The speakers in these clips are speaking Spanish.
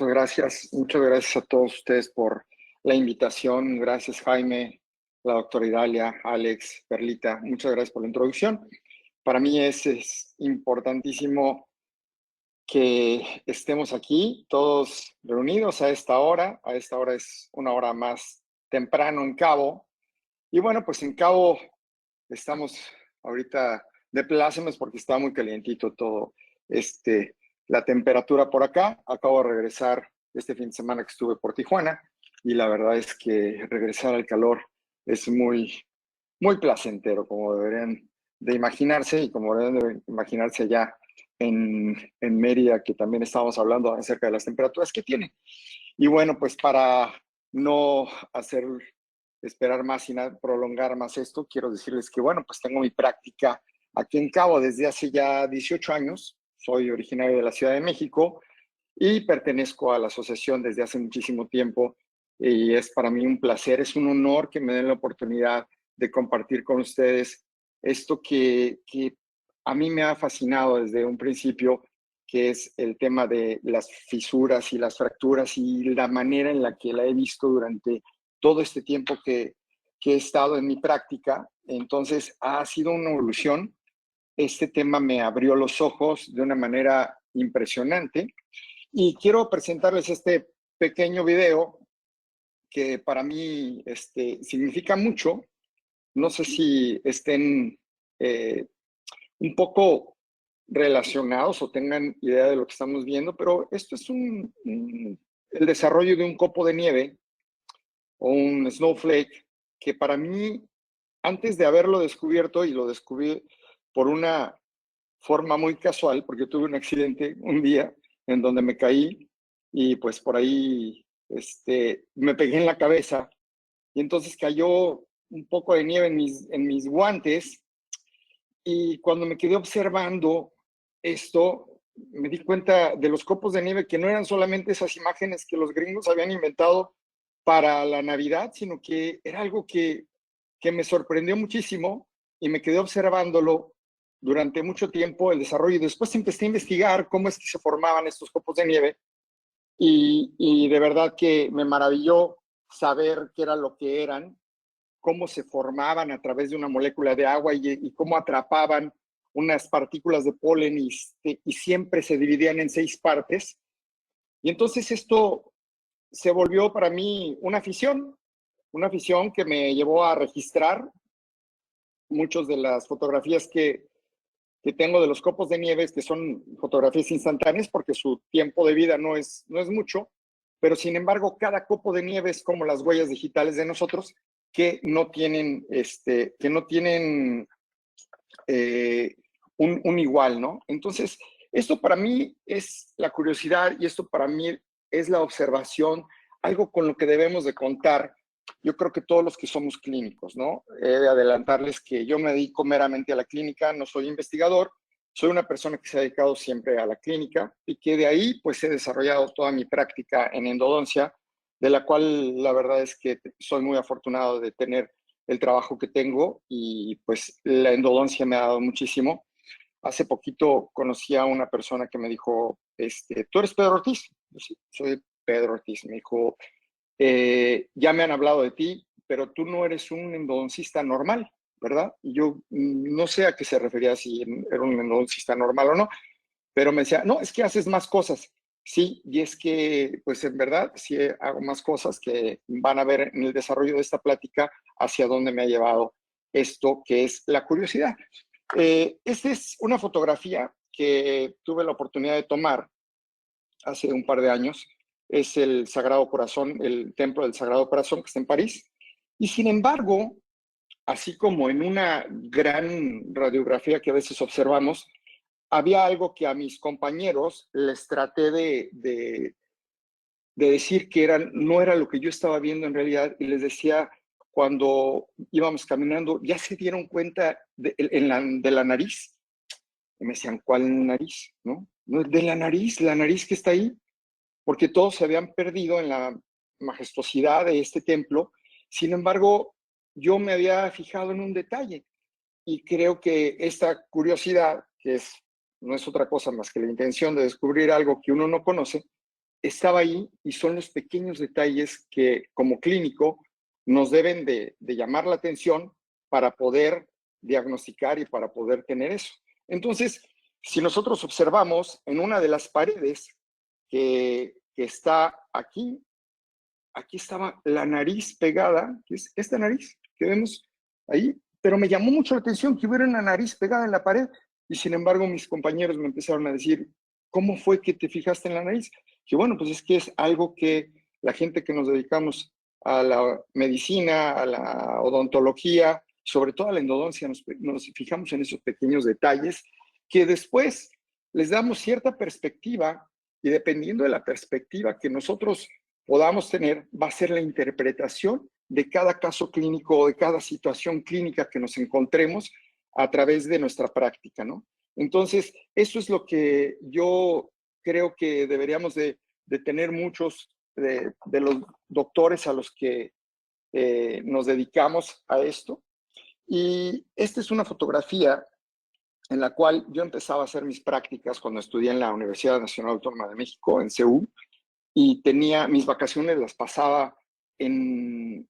Muchas gracias a todos ustedes por la invitación. Gracias, Jaime, la doctora Idalia, Alex, Perlita. Muchas gracias por la introducción. Para mí es importantísimo que estemos aquí todos reunidos a esta hora. A esta hora es una hora más temprano en Cabo. Y bueno, pues en Cabo estamos ahorita de plácemes porque está muy calientito todo la temperatura por acá. Acabo de regresar este fin de semana que estuve por Tijuana y la verdad es que regresar al calor es muy, muy placentero, como deberían de imaginarse y como deberían de imaginarse allá en Mérida, que también estábamos hablando acerca de las temperaturas que tiene. Y bueno, pues para no hacer esperar más y prolongar más esto, quiero decirles que, bueno, pues tengo mi práctica aquí en Cabo desde hace ya 18 años. Soy originario de la Ciudad de México y pertenezco a la asociación desde hace muchísimo tiempo. Y es para mí un placer, es un honor que me den la oportunidad de compartir con ustedes esto que a mí me ha fascinado desde un principio, que es el tema de las fisuras y las fracturas y la manera en la que la he visto durante todo este tiempo que he estado en mi práctica. Entonces ha sido una evolución. Este tema me abrió los ojos de una manera impresionante y quiero presentarles este pequeño video que para mí significa mucho. No sé si estén un poco relacionados o tengan idea de lo que estamos viendo, pero esto es el desarrollo de un copo de nieve o un snowflake que para mí, antes de haberlo descubierto, y lo descubrí por una forma muy casual, porque tuve un accidente un día en donde me caí y pues por ahí me pegué en la cabeza y entonces cayó un poco de nieve en mis guantes y cuando me quedé observando esto, me di cuenta de los copos de nieve que no eran solamente esas imágenes que los gringos habían inventado para la Navidad, sino que era algo que me sorprendió muchísimo y me quedé observándolo durante mucho tiempo, el desarrollo, y después empecé a investigar cómo es que se formaban estos copos de nieve y de verdad que me maravilló saber qué era lo que eran, cómo se formaban a través de una molécula de agua y cómo atrapaban unas partículas de polen y siempre se dividían en 6 partes. Y entonces esto se volvió para mí una afición que me llevó a registrar muchas de las fotografías que tengo de los copos de nieves, que son fotografías instantáneas porque su tiempo de vida no es mucho, pero sin embargo cada copo de nieve es como las huellas digitales de nosotros que no tienen, un igual, ¿no? Entonces, esto para mí es la curiosidad y esto para mí es la observación, algo con lo que debemos de contar. Yo creo que todos los que somos clínicos, ¿no? He de adelantarles que yo me dedico meramente a la clínica, no soy investigador, soy una persona que se ha dedicado siempre a la clínica y que de ahí pues he desarrollado toda mi práctica en endodoncia, de la cual la verdad es que soy muy afortunado de tener el trabajo que tengo y pues la endodoncia me ha dado muchísimo. Hace poquito conocí a una persona que me dijo, ¿tú eres Pedro Ortiz? Yo, sí, soy Pedro Ortiz. Me dijo, ya me han hablado de ti, pero tú no eres un endodoncista normal, ¿verdad? Y yo no sé a qué se refería, si era un endodoncista normal o no, pero me decía, no, es que haces más cosas. Sí, y es que, pues en verdad, sí hago más cosas que van a ver en el desarrollo de esta plática hacia dónde me ha llevado esto, que es la curiosidad. Esta es una fotografía que tuve la oportunidad de tomar hace un par de años. Es el Sagrado Corazón, el Templo del Sagrado Corazón que está en París. Y sin embargo, así como en una gran radiografía que a veces observamos, había algo que a mis compañeros les traté de decir que no era lo que yo estaba viendo en realidad y les decía cuando íbamos caminando, ¿ya se dieron cuenta de la nariz? Y me decían, ¿cuál nariz? ¿No? No, de la nariz que está ahí, porque todos se habían perdido en la majestuosidad de este templo. Sin embargo, yo me había fijado en un detalle y creo que esta curiosidad, que no es otra cosa más que la intención de descubrir algo que uno no conoce, estaba ahí y son los pequeños detalles que como clínico nos deben de llamar la atención para poder diagnosticar y para poder tener eso. Entonces, si nosotros observamos en una de las paredes que está aquí, aquí estaba la nariz pegada, que es esta nariz que vemos ahí, pero me llamó mucho la atención que hubiera una nariz pegada en la pared y sin embargo mis compañeros me empezaron a decir, ¿cómo fue que te fijaste en la nariz? Que bueno, pues es que es algo que la gente que nos dedicamos a la medicina, a la odontología, sobre todo a la endodoncia, nos fijamos en esos pequeños detalles que después les damos cierta perspectiva y dependiendo de la perspectiva que nosotros podamos tener, va a ser la interpretación de cada caso clínico o de cada situación clínica que nos encontremos a través de nuestra práctica, ¿no? Entonces, eso es lo que yo creo que deberíamos de tener muchos de los doctores a los que nos dedicamos a esto. Y esta es una fotografía en la cual yo empezaba a hacer mis prácticas cuando estudié en la Universidad Nacional Autónoma de México, en CEU, y tenía mis vacaciones, las pasaba en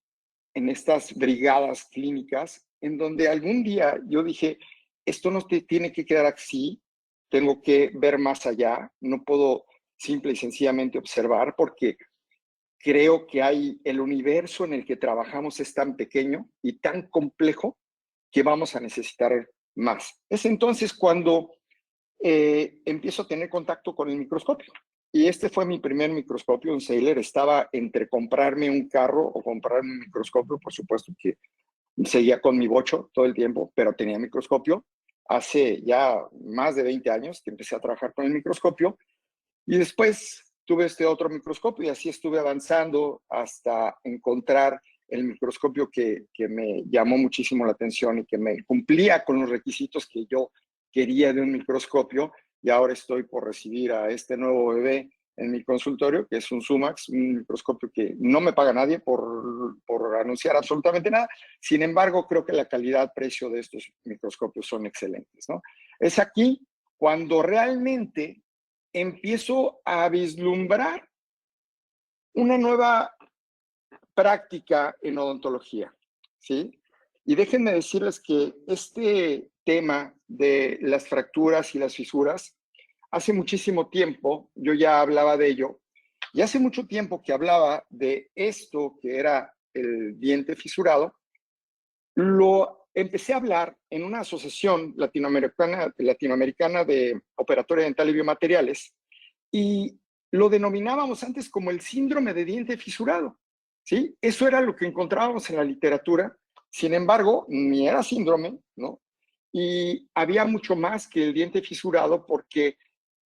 estas brigadas clínicas, en donde algún día yo dije, esto no te tiene que quedar así, tengo que ver más allá, no puedo simple y sencillamente observar, porque creo que hay el universo en el que trabajamos es tan pequeño y tan complejo que vamos a necesitar más. Es entonces cuando empiezo a tener contacto con el microscopio. Y este fue mi primer microscopio, un Sailor. Estaba entre comprarme un carro o comprarme un microscopio, por supuesto que seguía con mi bocho todo el tiempo, pero tenía microscopio. Hace ya más de 20 años que empecé a trabajar con el microscopio y después tuve este otro microscopio y así estuve avanzando hasta encontrar el microscopio que me llamó muchísimo la atención y que me cumplía con los requisitos que yo quería de un microscopio. Y ahora estoy por recibir a este nuevo bebé en mi consultorio, que es un Sumax, un microscopio que no me paga nadie por anunciar absolutamente nada. Sin embargo, creo que la calidad-precio de estos microscopios son excelentes, ¿no? Es aquí cuando realmente empiezo a vislumbrar una nueva práctica en odontología, ¿sí? Y déjenme decirles que este tema de las fracturas y las fisuras, hace muchísimo tiempo yo ya hablaba de ello, y hace mucho tiempo que hablaba de esto que era el diente fisurado, lo empecé a hablar en una asociación latinoamericana de operatoria dental y biomateriales, y lo denominábamos antes como el síndrome de diente fisurado, ¿sí? Eso era lo que encontrábamos en la literatura, sin embargo, ni era síndrome, ¿no? Y había mucho más que el diente fisurado porque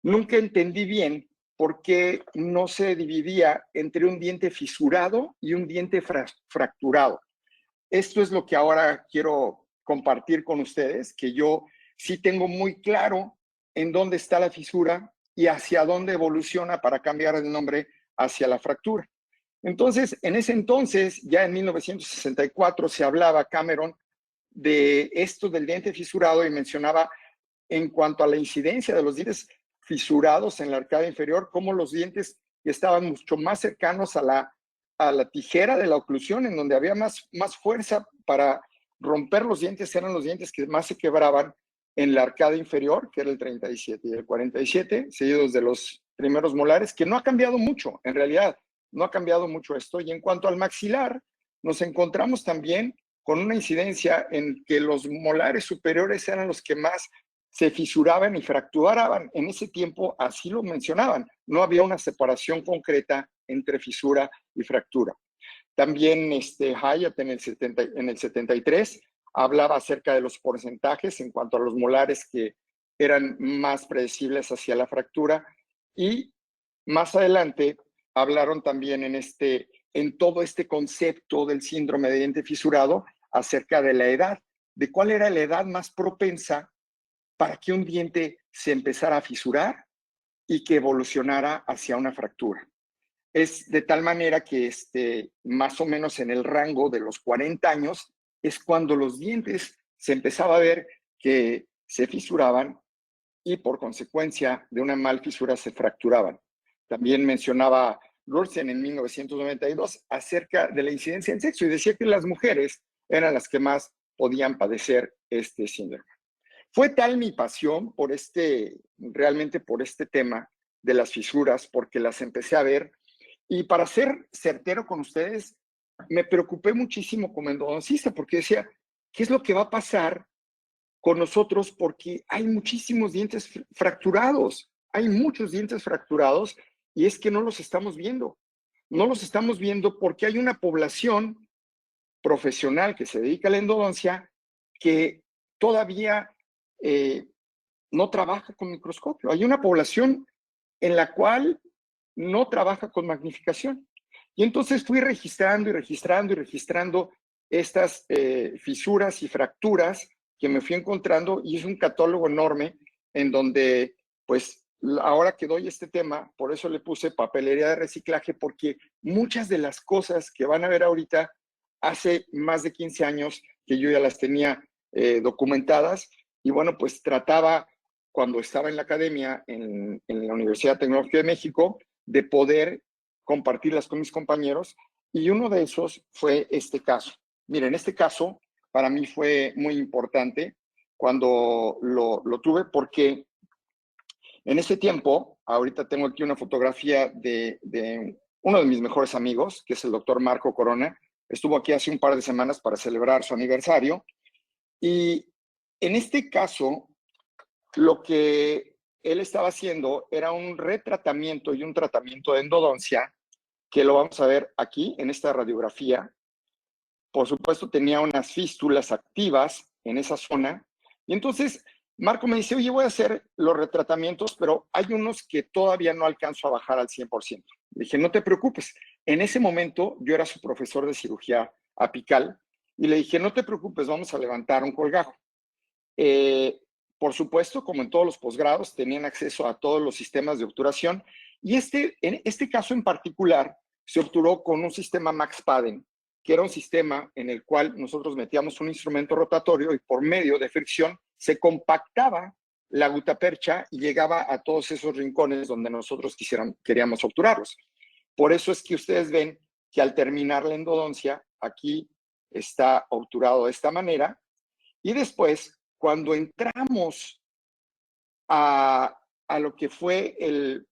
nunca entendí bien por qué no se dividía entre un diente fisurado y un diente fracturado. Esto es lo que ahora quiero compartir con ustedes, que yo sí tengo muy claro en dónde está la fisura y hacia dónde evoluciona para cambiar el nombre hacia la fractura. Entonces, en ese entonces, ya en 1964, se hablaba, Cameron, de esto del diente fisurado y mencionaba en cuanto a la incidencia de los dientes fisurados en la arcada inferior, como los dientes estaban mucho más cercanos a la tijera de la oclusión, en donde había más fuerza para romper los dientes, eran los dientes que más se quebraban en la arcada inferior, que era el 37 y el 47, seguidos de los primeros molares, que no ha cambiado mucho, en realidad, no ha cambiado mucho esto. Y en cuanto al maxilar, nos encontramos también con una incidencia en que los molares superiores eran los que más se fisuraban y fracturaban. En ese tiempo así lo mencionaban. No había una separación concreta entre fisura y fractura. También Hyatt en el 73 hablaba acerca de los porcentajes en cuanto a los molares que eran más predecibles hacia la fractura. Y más adelante hablaron también en todo este concepto del síndrome de diente fisurado acerca de la edad, de cuál era la edad más propensa para que un diente se empezara a fisurar y que evolucionara hacia una fractura. Es de tal manera que más o menos en el rango de los 40 años es cuando los dientes se empezaba a ver que se fisuraban y por consecuencia de una mal fisura se fracturaban. también mencionaba Lursen en 1992 acerca de la incidencia en sexo y decía que las mujeres eran las que más podían padecer este síndrome. Fue tal mi pasión por realmente por este tema de las fisuras, porque las empecé a ver. Y para ser certero con ustedes, me preocupé muchísimo como endodoncista, porque decía, ¿qué es lo que va a pasar con nosotros? Porque hay muchísimos dientes fracturados, hay muchos dientes fracturados, y es que no los estamos viendo. No los estamos viendo porque hay una población profesional que se dedica a la endodoncia que todavía no trabaja con microscopio. Hay una población en la cual no trabaja con magnificación. Y entonces fui registrando y registrando y registrando estas fisuras y fracturas que me fui encontrando, y es un catálogo enorme en donde, pues, ahora que doy este tema, por eso le puse papelería de reciclaje, porque muchas de las cosas que van a ver ahorita, hace más de 15 años que yo ya las tenía documentadas, y bueno, pues trataba, cuando estaba en la academia, en la Universidad Tecnológica de México, de poder compartirlas con mis compañeros, y uno de esos fue este caso. Miren, este caso para mí fue muy importante cuando lo tuve, porque en ese tiempo, ahorita tengo aquí una fotografía de uno de mis mejores amigos, que es el doctor Marco Corona. Estuvo aquí hace un par de semanas para celebrar su aniversario, y en este caso, lo que él estaba haciendo era un retratamiento y un tratamiento de endodoncia, que lo vamos a ver aquí en esta radiografía. Por supuesto, tenía unas fístulas activas en esa zona. Y entonces Marco me dice, oye, voy a hacer los retratamientos, pero hay unos que todavía no alcanzo a bajar al 100%. Le dije, no te preocupes. En ese momento yo era su profesor de cirugía apical, y le dije, no te preocupes, vamos a levantar un colgajo. Por supuesto, como en todos los posgrados, tenían acceso a todos los sistemas de obturación, y en este caso en particular se obturó con un sistema Max Paden, que era un sistema en el cual nosotros metíamos un instrumento rotatorio y por medio de fricción se compactaba la gutapercha y llegaba a todos esos rincones donde nosotros queríamos obturarlos. Por eso es que ustedes ven que al terminar la endodoncia, aquí está obturado de esta manera, y después, cuando entramos a lo que fue el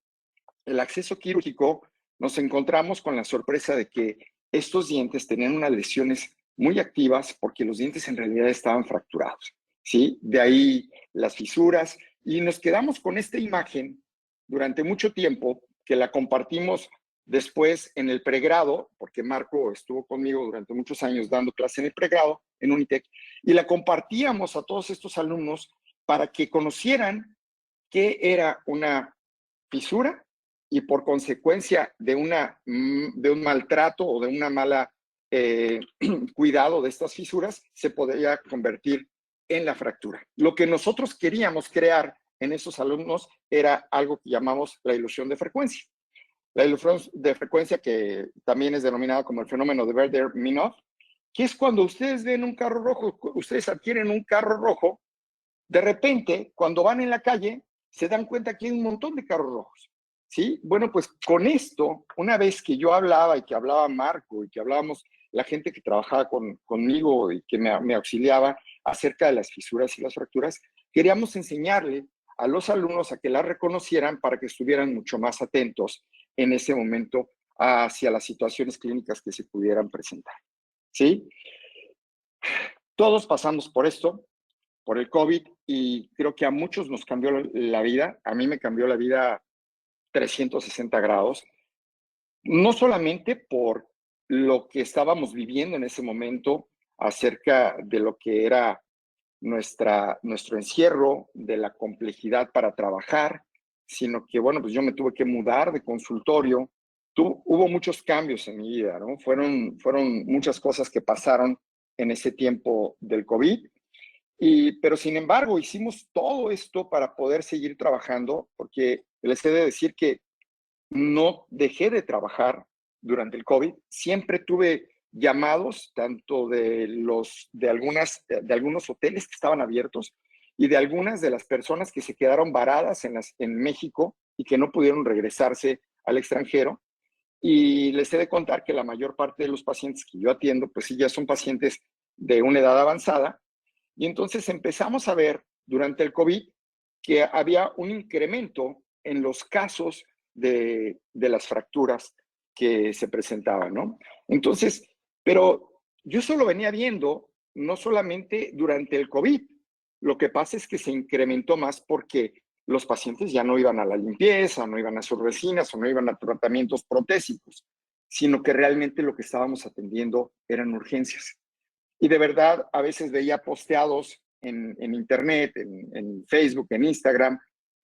acceso quirúrgico, nos encontramos con la sorpresa de que estos dientes tenían unas lesiones muy activas, porque los dientes en realidad estaban fracturados, ¿sí? De ahí las fisuras, y nos quedamos con esta imagen durante mucho tiempo, que la compartimos después en el pregrado, porque Marco estuvo conmigo durante muchos años dando clase en el pregrado, en Unitec, y la compartíamos a todos estos alumnos para que conocieran qué era una fisura, y por consecuencia de un maltrato o de una mala cuidado de estas fisuras, se podría convertir en la fractura. Lo que nosotros queríamos crear en esos alumnos era algo que llamamos la ilusión de frecuencia. La ilusión de frecuencia, que también es denominada como el fenómeno de Werder-Meinhof, que es cuando ustedes ven un carro rojo, ustedes adquieren un carro rojo, de repente, cuando van en la calle, se dan cuenta que hay un montón de carros rojos, ¿sí? Bueno, pues con esto, una vez que yo hablaba y que hablaba Marco y que hablábamos la gente que trabajaba conmigo y que me auxiliaba acerca de las fisuras y las fracturas, queríamos enseñarle a los alumnos a que las reconocieran para que estuvieran mucho más atentos en ese momento hacia las situaciones clínicas que se pudieran presentar, ¿sí? Todos pasamos por esto, por el COVID, y creo que a muchos nos cambió la vida. A mí me cambió la vida 360 grados, no solamente por lo que estábamos viviendo en ese momento acerca de lo que era nuestro encierro, de la complejidad para trabajar, sino que, bueno, pues yo me tuve que mudar de consultorio. Hubo muchos cambios en mi vida, ¿no? Fueron muchas cosas que pasaron en ese tiempo del COVID. Pero sin embargo, hicimos todo esto para poder seguir trabajando, porque les he de decir que no dejé de trabajar durante el COVID. Siempre tuve llamados, tanto de algunos hoteles que estaban abiertos, y de algunas de las personas que se quedaron varadas en México y que no pudieron regresarse al extranjero, y les he de contar que la mayor parte de los pacientes que yo atiendo, pues sí, ya son pacientes de una edad avanzada, y entonces empezamos a ver durante el COVID que había un incremento en los casos de las fracturas que se presentaban, ¿no? Entonces, pero yo solo venía viendo, no solamente durante el COVID, lo que pasa es que se incrementó más porque los pacientes ya no iban a la limpieza, no iban a sus resinas o no iban a tratamientos protésicos, sino que realmente lo que estábamos atendiendo eran urgencias. Y de verdad, a veces veía posteados en internet, en Facebook, en Instagram,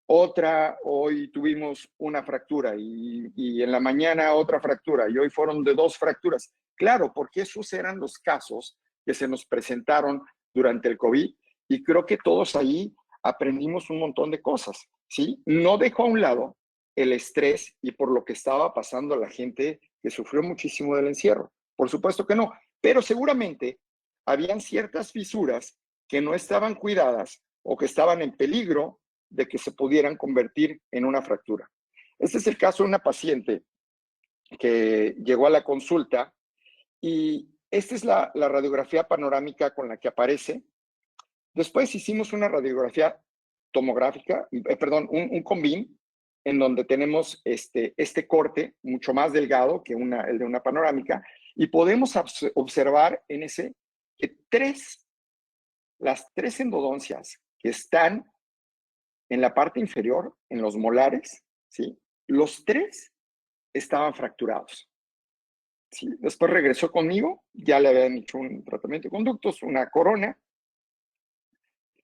hoy tuvimos una fractura y en la mañana otra fractura y hoy fueron de 2 fracturas. Claro, porque esos eran los casos que se nos presentaron durante el COVID y creo que todos ahí aprendimos un montón de cosas, ¿sí? No dejo a un lado el estrés y por lo que estaba pasando a la gente que sufrió muchísimo del encierro. Por supuesto que no, pero seguramente habían ciertas fisuras que no estaban cuidadas o que estaban en peligro de que se pudieran convertir en una fractura. Este es el caso de una paciente que llegó a la consulta y esta es la radiografía panorámica con la que aparece. Después hicimos una radiografía tomográfica, un combin, en donde tenemos este corte mucho más delgado que el de una panorámica, y podemos observar en ese que las 3 endodoncias que están en la parte inferior, en los molares, ¿sí? Los 3 estaban fracturados. ¿Sí? Después regresó conmigo, ya le habían hecho un tratamiento de conductos, una corona,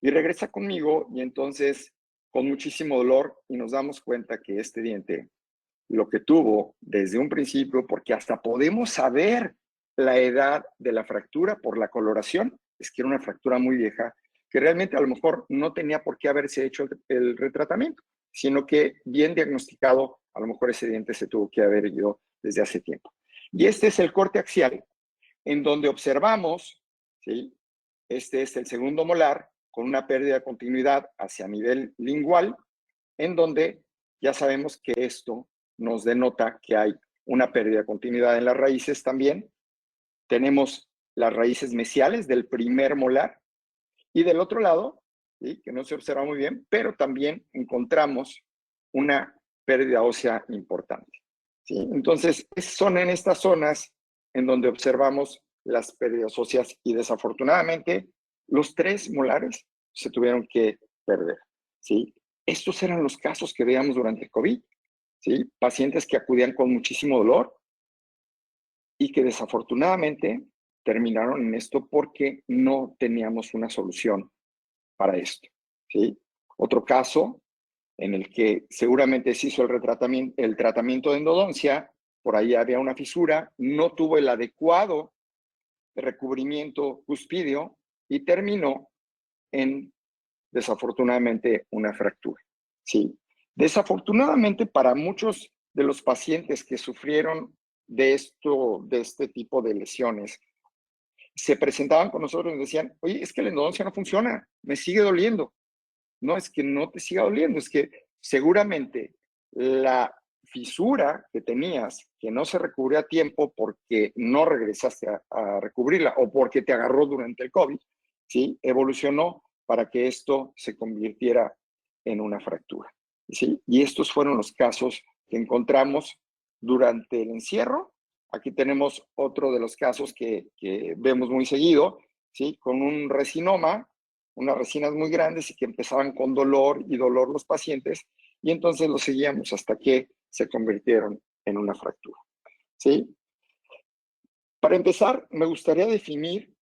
y regresa conmigo y entonces con muchísimo dolor y nos damos cuenta que este diente lo que tuvo desde un principio, porque hasta podemos saber la edad de la fractura por la coloración, es que era una fractura muy vieja, que realmente a lo mejor no tenía por qué haberse hecho el retratamiento, sino que bien diagnosticado, a lo mejor ese diente se tuvo que haber ido desde hace tiempo. Y este es el corte axial, en donde observamos, ¿sí? Este es el segundo molar, con una pérdida de continuidad hacia nivel lingual, en donde ya sabemos que esto nos denota que hay una pérdida de continuidad en las raíces también. Tenemos las raíces mesiales del primer molar y del otro lado, ¿sí? Que no se observa muy bien, pero también encontramos una pérdida ósea importante, ¿sí? Entonces, son en estas zonas en donde observamos las pérdidas óseas y desafortunadamente los 3 molares se tuvieron que perder, ¿sí? Estos eran los casos que veíamos durante el COVID, ¿sí? Pacientes que acudían con muchísimo dolor y que desafortunadamente terminaron en esto porque no teníamos una solución para esto, ¿sí? Otro caso en el que seguramente se hizo el tratamiento de endodoncia, por ahí había una fisura, no tuvo el adecuado recubrimiento cuspideo y terminó en, desafortunadamente, una fractura, ¿sí? Desafortunadamente para muchos de los pacientes que sufrieron de este tipo de lesiones, se presentaban con nosotros y nos decían, oye, es que la endodoncia no funciona, me sigue doliendo. No es que no te siga doliendo, es que seguramente la fisura que tenías, que no se recubrió a tiempo porque no regresaste a recubrirla o porque te agarró durante el COVID, ¿sí? Evolucionó para que esto se convirtiera en una fractura, ¿sí? Y estos fueron los casos que encontramos durante el encierro. Aquí tenemos otro de los casos que vemos muy seguido, ¿sí? Con un resinoma, unas resinas muy grandes y que empezaban con dolor y dolor los pacientes, y entonces los seguíamos hasta que se convirtieron en una fractura, ¿sí? Para empezar, me gustaría definir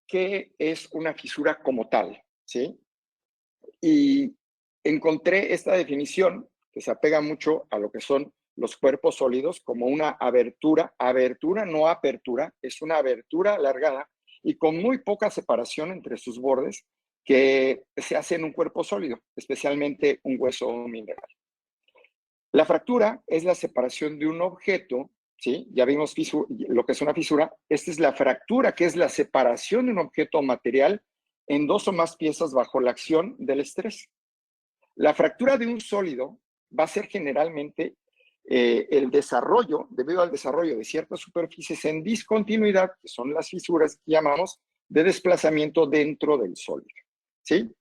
qué es una fisura como tal, ¿sí? Y encontré esta definición que se apega mucho a lo que son los cuerpos sólidos como una abertura, no apertura, es una abertura alargada y con muy poca separación entre sus bordes que se hace en un cuerpo sólido, especialmente un hueso mineral. La fractura es la separación de un objeto, ¿sí? Ya vimos lo que es una fisura. Esta es la fractura, que es la separación de un objeto material en 2 o más piezas bajo la acción del estrés. La fractura de un sólido va a ser generalmente el desarrollo, debido al desarrollo de ciertas superficies en discontinuidad, que son las fisuras que llamamos de desplazamiento dentro del sólido, ¿sí?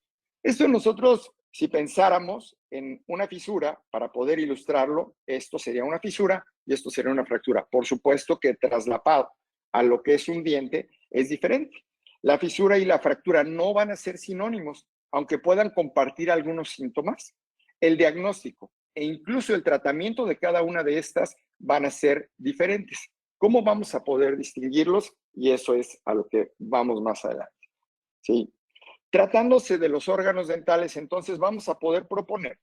Esto nosotros, si pensáramos en una fisura, para poder ilustrarlo, esto sería una fisura y esto sería una fractura. Por supuesto que traslapado a lo que es un diente es diferente. La fisura y la fractura no van a ser sinónimos, aunque puedan compartir algunos síntomas. El diagnóstico e incluso el tratamiento de cada una de estas van a ser diferentes. ¿Cómo vamos a poder distinguirlos? Y eso es a lo que vamos más adelante, ¿sí? Tratándose de los órganos dentales, entonces vamos a poder proponer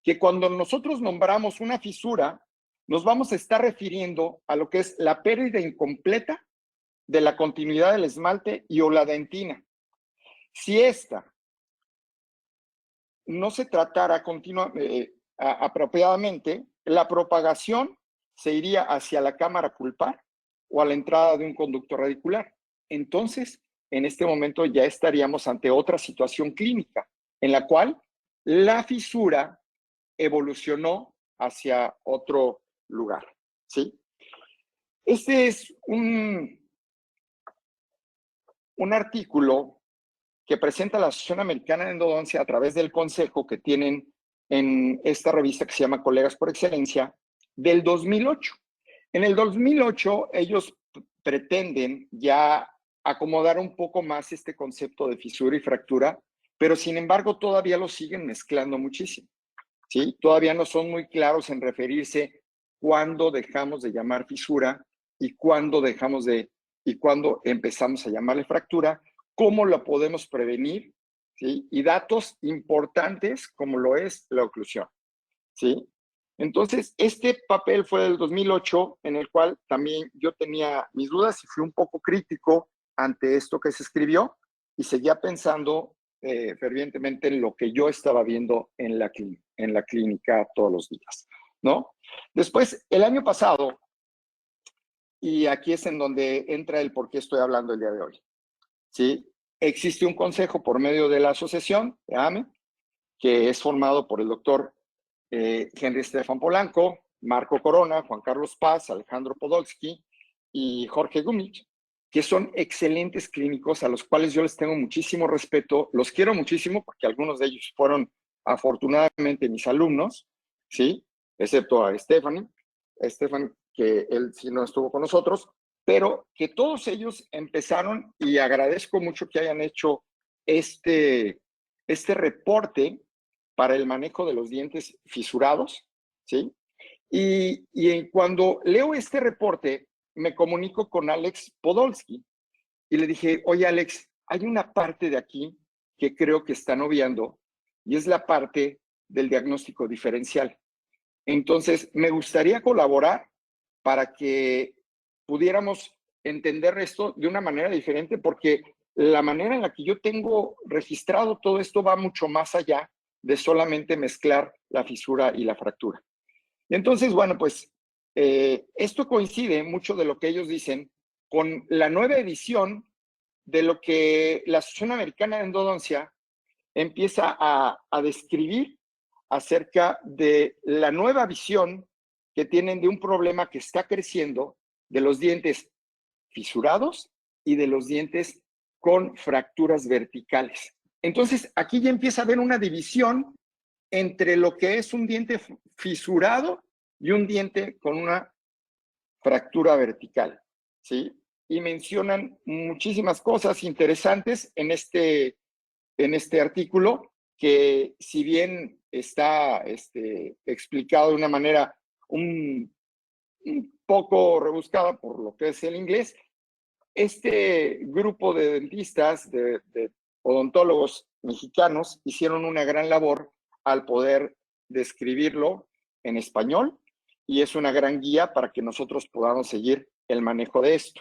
que cuando nosotros nombramos una fisura, nos vamos a estar refiriendo a lo que es la pérdida incompleta de la continuidad del esmalte y o la dentina. Si esta no se tratara apropiadamente, la propagación se iría hacia la cámara pulpar o a la entrada de un conducto radicular. Entonces, en este momento ya estaríamos ante otra situación clínica en la cual la fisura evolucionó hacia otro lugar, ¿sí? Este es un artículo que presenta la Asociación Americana de Endodoncia a través del consejo que tienen en esta revista que se llama Colegas por Excelencia, del 2008. En el 2008 ellos pretenden ya acomodar un poco más este concepto de fisura y fractura, pero sin embargo todavía lo siguen mezclando muchísimo, ¿sí? Todavía no son muy claros en referirse cuándo dejamos de llamar fisura y cuándo empezamos a llamarle fractura, cómo la podemos prevenir, ¿sí? Y datos importantes como lo es la oclusión, ¿sí? Entonces, este papel fue del 2008, en el cual también yo tenía mis dudas y fui un poco crítico ante esto que se escribió y seguía pensando fervientemente en lo que yo estaba viendo en la clínica todos los días, ¿no? Después, el año pasado, y aquí es en donde entra el por qué estoy hablando el día de hoy, ¿sí? Existe un consejo por medio de la asociación de AME, que es formado por el doctor Henry Estefan Polanco, Marco Corona, Juan Carlos Paz, Alejandro Podolsky y Jorge Gumich, que son excelentes clínicos a los cuales yo les tengo muchísimo respeto, los quiero muchísimo porque algunos de ellos fueron afortunadamente mis alumnos, ¿sí? Excepto a Estefan, que él sí no estuvo con nosotros, pero que todos ellos empezaron, y agradezco mucho que hayan hecho este reporte para el manejo de los dientes fisurados, ¿sí? Y cuando leo este reporte, me comunico con Alex Podolsky y le dije, oye Alex, hay una parte de aquí que creo que están obviando y es la parte del diagnóstico diferencial. Entonces, me gustaría colaborar para que pudiéramos entender esto de una manera diferente, porque la manera en la que yo tengo registrado todo esto va mucho más allá de solamente mezclar la fisura y la fractura. Y entonces, bueno, pues esto coincide mucho de lo que ellos dicen con la nueva edición de lo que la Asociación Americana de Endodoncia empieza a describir acerca de la nueva visión que tienen de un problema que está creciendo de los dientes fisurados y de los dientes con fracturas verticales. Entonces, aquí ya empieza a haber una división entre lo que es un diente fisurado y un diente con una fractura vertical, ¿sí? Y mencionan muchísimas cosas interesantes en este artículo, que si bien está explicado de una manera un poco rebuscada por lo que es el inglés, este grupo de dentistas, de odontólogos mexicanos, hicieron una gran labor al poder describirlo en español y es una gran guía para que nosotros podamos seguir el manejo de esto,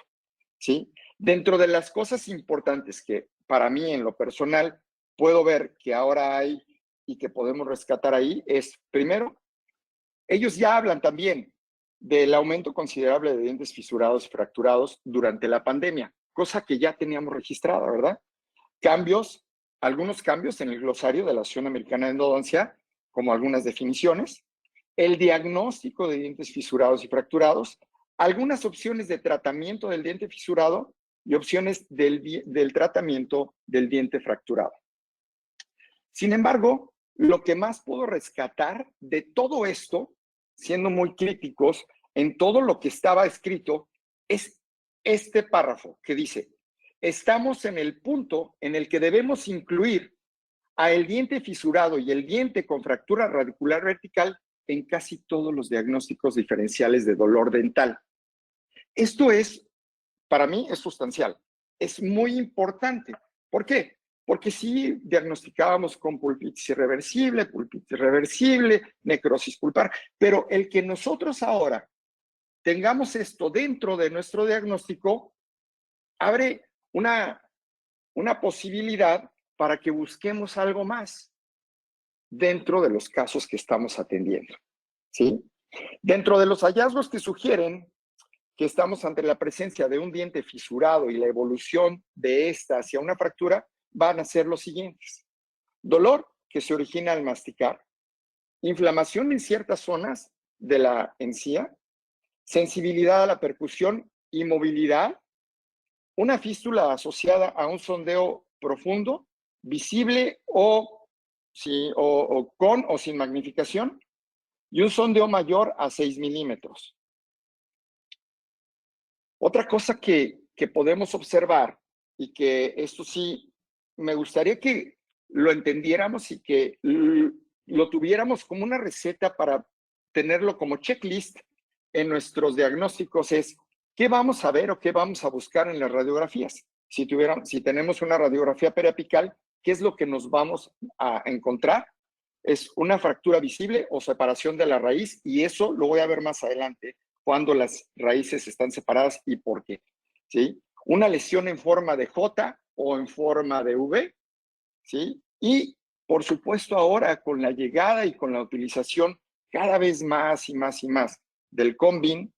¿sí? Dentro de las cosas importantes que para mí en lo personal puedo ver que ahora hay y que podemos rescatar ahí es, primero, ellos ya hablan también del aumento considerable de dientes fisurados y fracturados durante la pandemia, cosa que ya teníamos registrada, ¿verdad? Algunos cambios en el glosario de la Asociación Americana de Endodoncia, como algunas definiciones, el diagnóstico de dientes fisurados y fracturados, algunas opciones de tratamiento del diente fisurado y opciones del tratamiento del diente fracturado. Sin embargo, lo que más puedo rescatar de todo esto, siendo muy críticos en todo lo que estaba escrito, es este párrafo que dice: estamos en el punto en el que debemos incluir a el diente fisurado y el diente con fractura radicular vertical en casi todos los diagnósticos diferenciales de dolor dental. Esto es, para mí, es sustancial, es muy importante. ¿Por qué? Porque si diagnosticábamos con pulpitis irreversible, necrosis pulpar, pero el que nosotros ahora tengamos esto dentro de nuestro diagnóstico abre una posibilidad para que busquemos algo más dentro de los casos que estamos atendiendo, ¿sí? Dentro de los hallazgos que sugieren que estamos ante la presencia de un diente fisurado y la evolución de esta hacia una fractura, van a ser los siguientes: dolor que se origina al masticar, inflamación en ciertas zonas de la encía, sensibilidad a la percusión y movilidad, una fístula asociada a un sondeo profundo, visible o con o sin magnificación, y un sondeo mayor a 6 milímetros. Otra cosa que podemos observar, y que esto sí me gustaría que lo entendiéramos y que lo tuviéramos como una receta para tenerlo como checklist en nuestros diagnósticos, es qué vamos a ver o qué vamos a buscar en las radiografías. Si tenemos una radiografía periapical, ¿qué es lo que nos vamos a encontrar? Es una fractura visible o separación de la raíz, y eso lo voy a ver más adelante, cuando las raíces están separadas y por qué, ¿sí? Una lesión en forma de J o en forma de V, ¿sí? Y, por supuesto, ahora con la llegada y con la utilización cada vez más y más y más del Combin,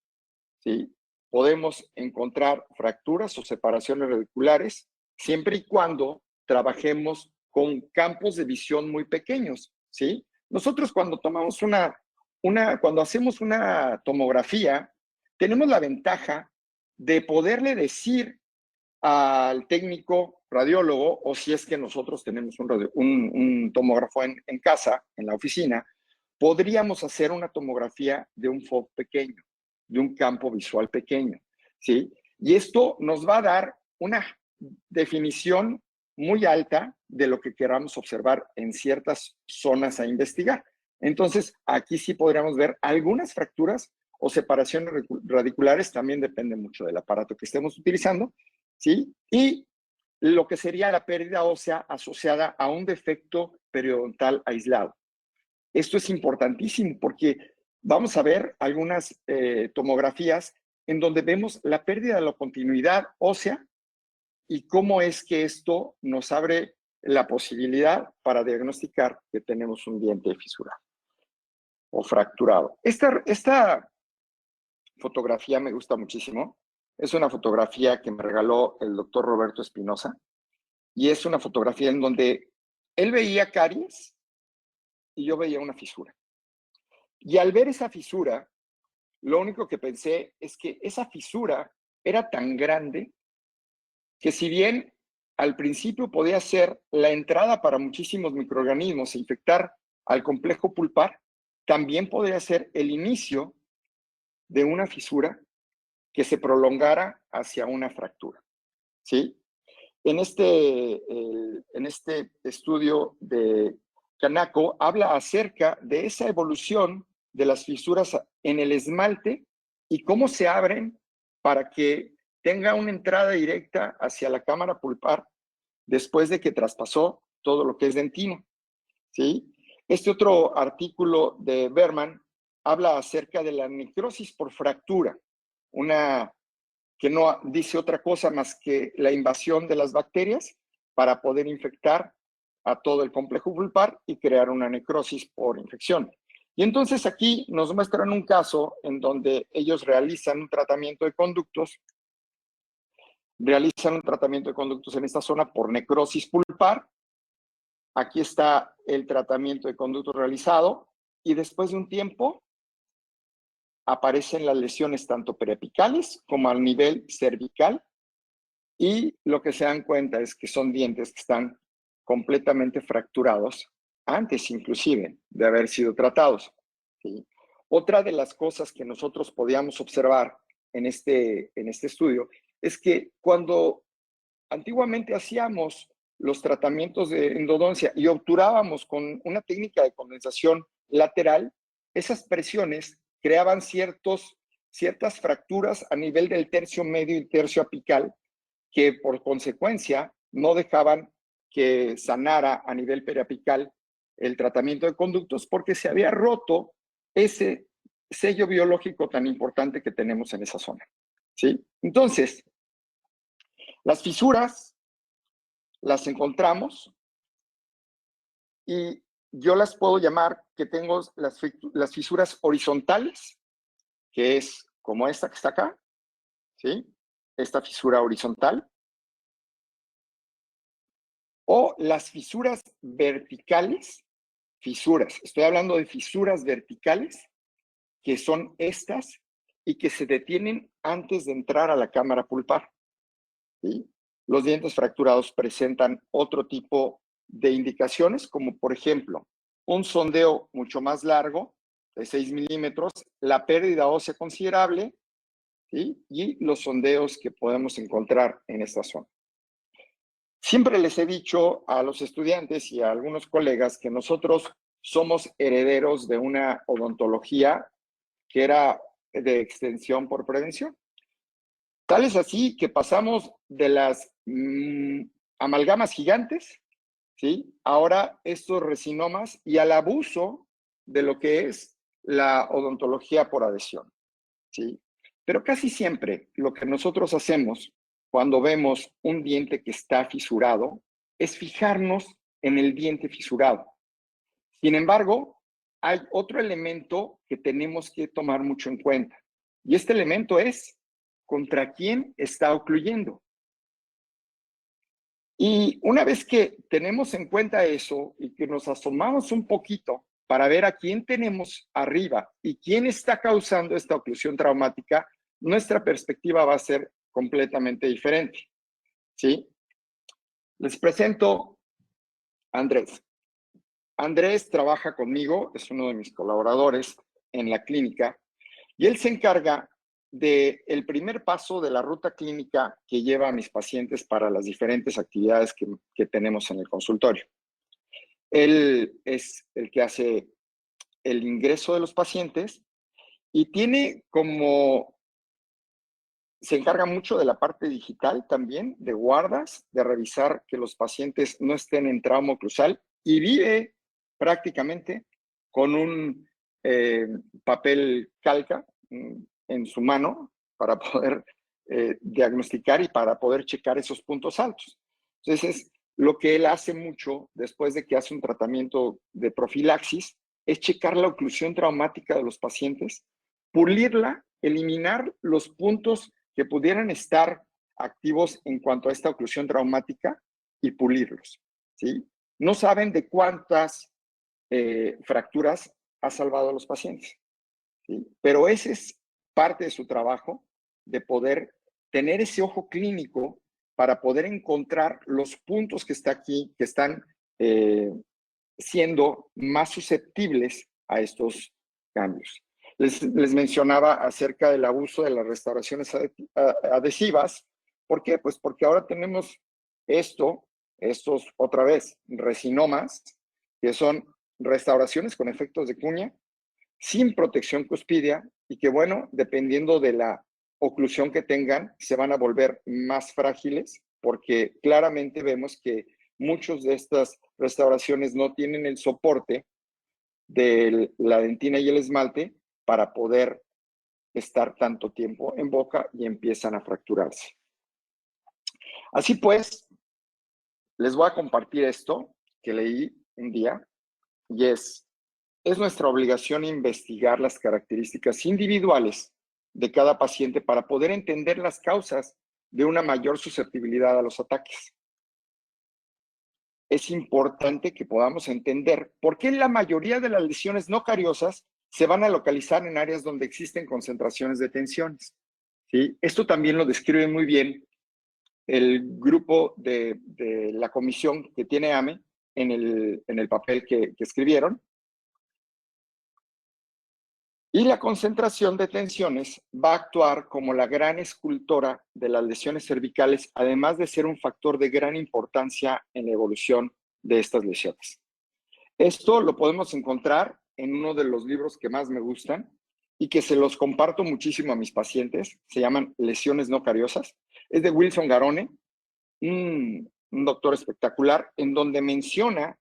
¿sí? Podemos encontrar fracturas o separaciones radiculares siempre y cuando trabajemos con campos de visión muy pequeños, ¿sí? Nosotros cuando tomamos cuando hacemos una tomografía, tenemos la ventaja de poderle decir al técnico radiólogo, o si es que nosotros tenemos un tomógrafo en casa, en la oficina, podríamos hacer una tomografía de un FOV pequeño, de un campo visual pequeño, ¿sí? Y esto nos va a dar una definición muy alta de lo que queramos observar en ciertas zonas a investigar. Entonces, aquí sí podríamos ver algunas fracturas o separaciones radiculares, también depende mucho del aparato que estemos utilizando, ¿sí? Y lo que sería la pérdida ósea asociada a un defecto periodontal aislado. Esto es importantísimo porque vamos a ver algunas tomografías en donde vemos la pérdida de la continuidad ósea y cómo es que esto nos abre la posibilidad para diagnosticar que tenemos un diente fisurado o fracturado. Esta fotografía me gusta muchísimo. Es una fotografía que me regaló el doctor Roberto Espinosa, y es una fotografía en donde él veía caries y yo veía una fisura. Y al ver esa fisura, lo único que pensé es que esa fisura era tan grande que, si bien al principio podía ser la entrada para muchísimos microorganismos e infectar al complejo pulpar, también podría ser el inicio de una fisura que se prolongara hacia una fractura, ¿sí? En este estudio de Kanako habla acerca de esa evolución de las fisuras en el esmalte y cómo se abren para que tenga una entrada directa hacia la cámara pulpar después de que traspasó todo lo que es dentina, ¿sí? Este otro artículo de Berman habla acerca de la necrosis por fractura, una que no dice otra cosa más que la invasión de las bacterias para poder infectar a todo el complejo pulpar y crear una necrosis por infección. Y entonces aquí nos muestran un caso en donde ellos realizan un tratamiento de conductos, en esta zona por necrosis pulpar. Aquí está el tratamiento de conductos realizado, y después de un tiempo aparecen las lesiones tanto periapicales como al nivel cervical, y lo que se dan cuenta es que son dientes que están completamente fracturados antes inclusive de haber sido tratados, ¿sí? Otra de las cosas que nosotros podíamos observar en este estudio es que cuando antiguamente hacíamos los tratamientos de endodoncia y obturábamos con una técnica de condensación lateral, esas presiones creaban ciertas fracturas a nivel del tercio medio y tercio apical, que por consecuencia no dejaban que sanara a nivel periapical el tratamiento de conductos, porque se había roto ese sello biológico tan importante que tenemos en esa zona, ¿sí? Entonces, las fisuras las encontramos y yo las puedo llamar que tengo las fisuras horizontales, que es como esta que está acá, ¿sí? Esta fisura horizontal. O las fisuras verticales, estoy hablando de fisuras verticales, que son estas y que se detienen antes de entrar a la cámara pulpar, ¿sí? Los dientes fracturados presentan otro tipo de indicaciones, como por ejemplo, un sondeo mucho más largo, de 6 milímetros, la pérdida ósea considerable, ¿sí? Y los sondeos que podemos encontrar en esta zona. Siempre les he dicho a los estudiantes y a algunos colegas que nosotros somos herederos de una odontología que era de extensión por prevención. Tal es así que pasamos de las amalgamas gigantes, ¿sí? Ahora estos resinomas y al abuso de lo que es la odontología por adhesión, ¿sí? Pero casi siempre lo que nosotros hacemos cuando vemos un diente que está fisurado es fijarnos en el diente fisurado. Sin embargo, hay otro elemento que tenemos que tomar mucho en cuenta, y este elemento es contra quién está ocluyendo. Y una vez que tenemos en cuenta eso y que nos asomamos un poquito para ver a quién tenemos arriba y quién está causando esta oclusión traumática, nuestra perspectiva va a ser completamente diferente, ¿sí? Les presento a Andrés. Andrés trabaja conmigo, es uno de mis colaboradores en la clínica, y él se encarga del primer paso de la ruta clínica que lleva a mis pacientes para las diferentes actividades que tenemos en el consultorio. Él es el que hace el ingreso de los pacientes y se encarga mucho de la parte digital también, de guardas, de revisar que los pacientes no estén en trauma oclusal, y vive prácticamente con un papel calca en su mano para poder diagnosticar y para poder checar esos puntos altos. Entonces, lo que él hace mucho después de que hace un tratamiento de profilaxis es checar la oclusión traumática de los pacientes, pulirla, eliminar los puntos que pudieran estar activos en cuanto a esta oclusión traumática y pulirlos, ¿sí? No saben de cuántas fracturas ha salvado a los pacientes, ¿sí? Pero ese es parte de su trabajo, de poder tener ese ojo clínico para poder encontrar los puntos que están siendo más susceptibles a estos cambios. Les mencionaba acerca del abuso de las restauraciones adhesivas. ¿Por qué? Pues porque ahora tenemos estos otra vez, resinomas, que son restauraciones con efectos de cuña, sin protección cuspidia, y que, bueno, dependiendo de la oclusión que tengan, se van a volver más frágiles, porque claramente vemos que muchas de estas restauraciones no tienen el soporte de la dentina y el esmalte para poder estar tanto tiempo en boca y empiezan a fracturarse. Así pues, les voy a compartir esto que leí un día, y es nuestra obligación investigar las características individuales de cada paciente para poder entender las causas de una mayor susceptibilidad a los ataques. Es importante que podamos entender por qué la mayoría de las lesiones no cariosas se van a localizar en áreas donde existen concentraciones de tensiones, ¿sí? Esto también lo describe muy bien el grupo de la comisión que tiene AME en el papel que escribieron. Y la concentración de tensiones va a actuar como la gran escultora de las lesiones cervicales, además de ser un factor de gran importancia en la evolución de estas lesiones. Esto lo podemos encontrar en uno de los libros que más me gustan y que se los comparto muchísimo a mis pacientes. Se llaman Lesiones no cariosas. Es de Wilson Garone, un doctor espectacular, en donde menciona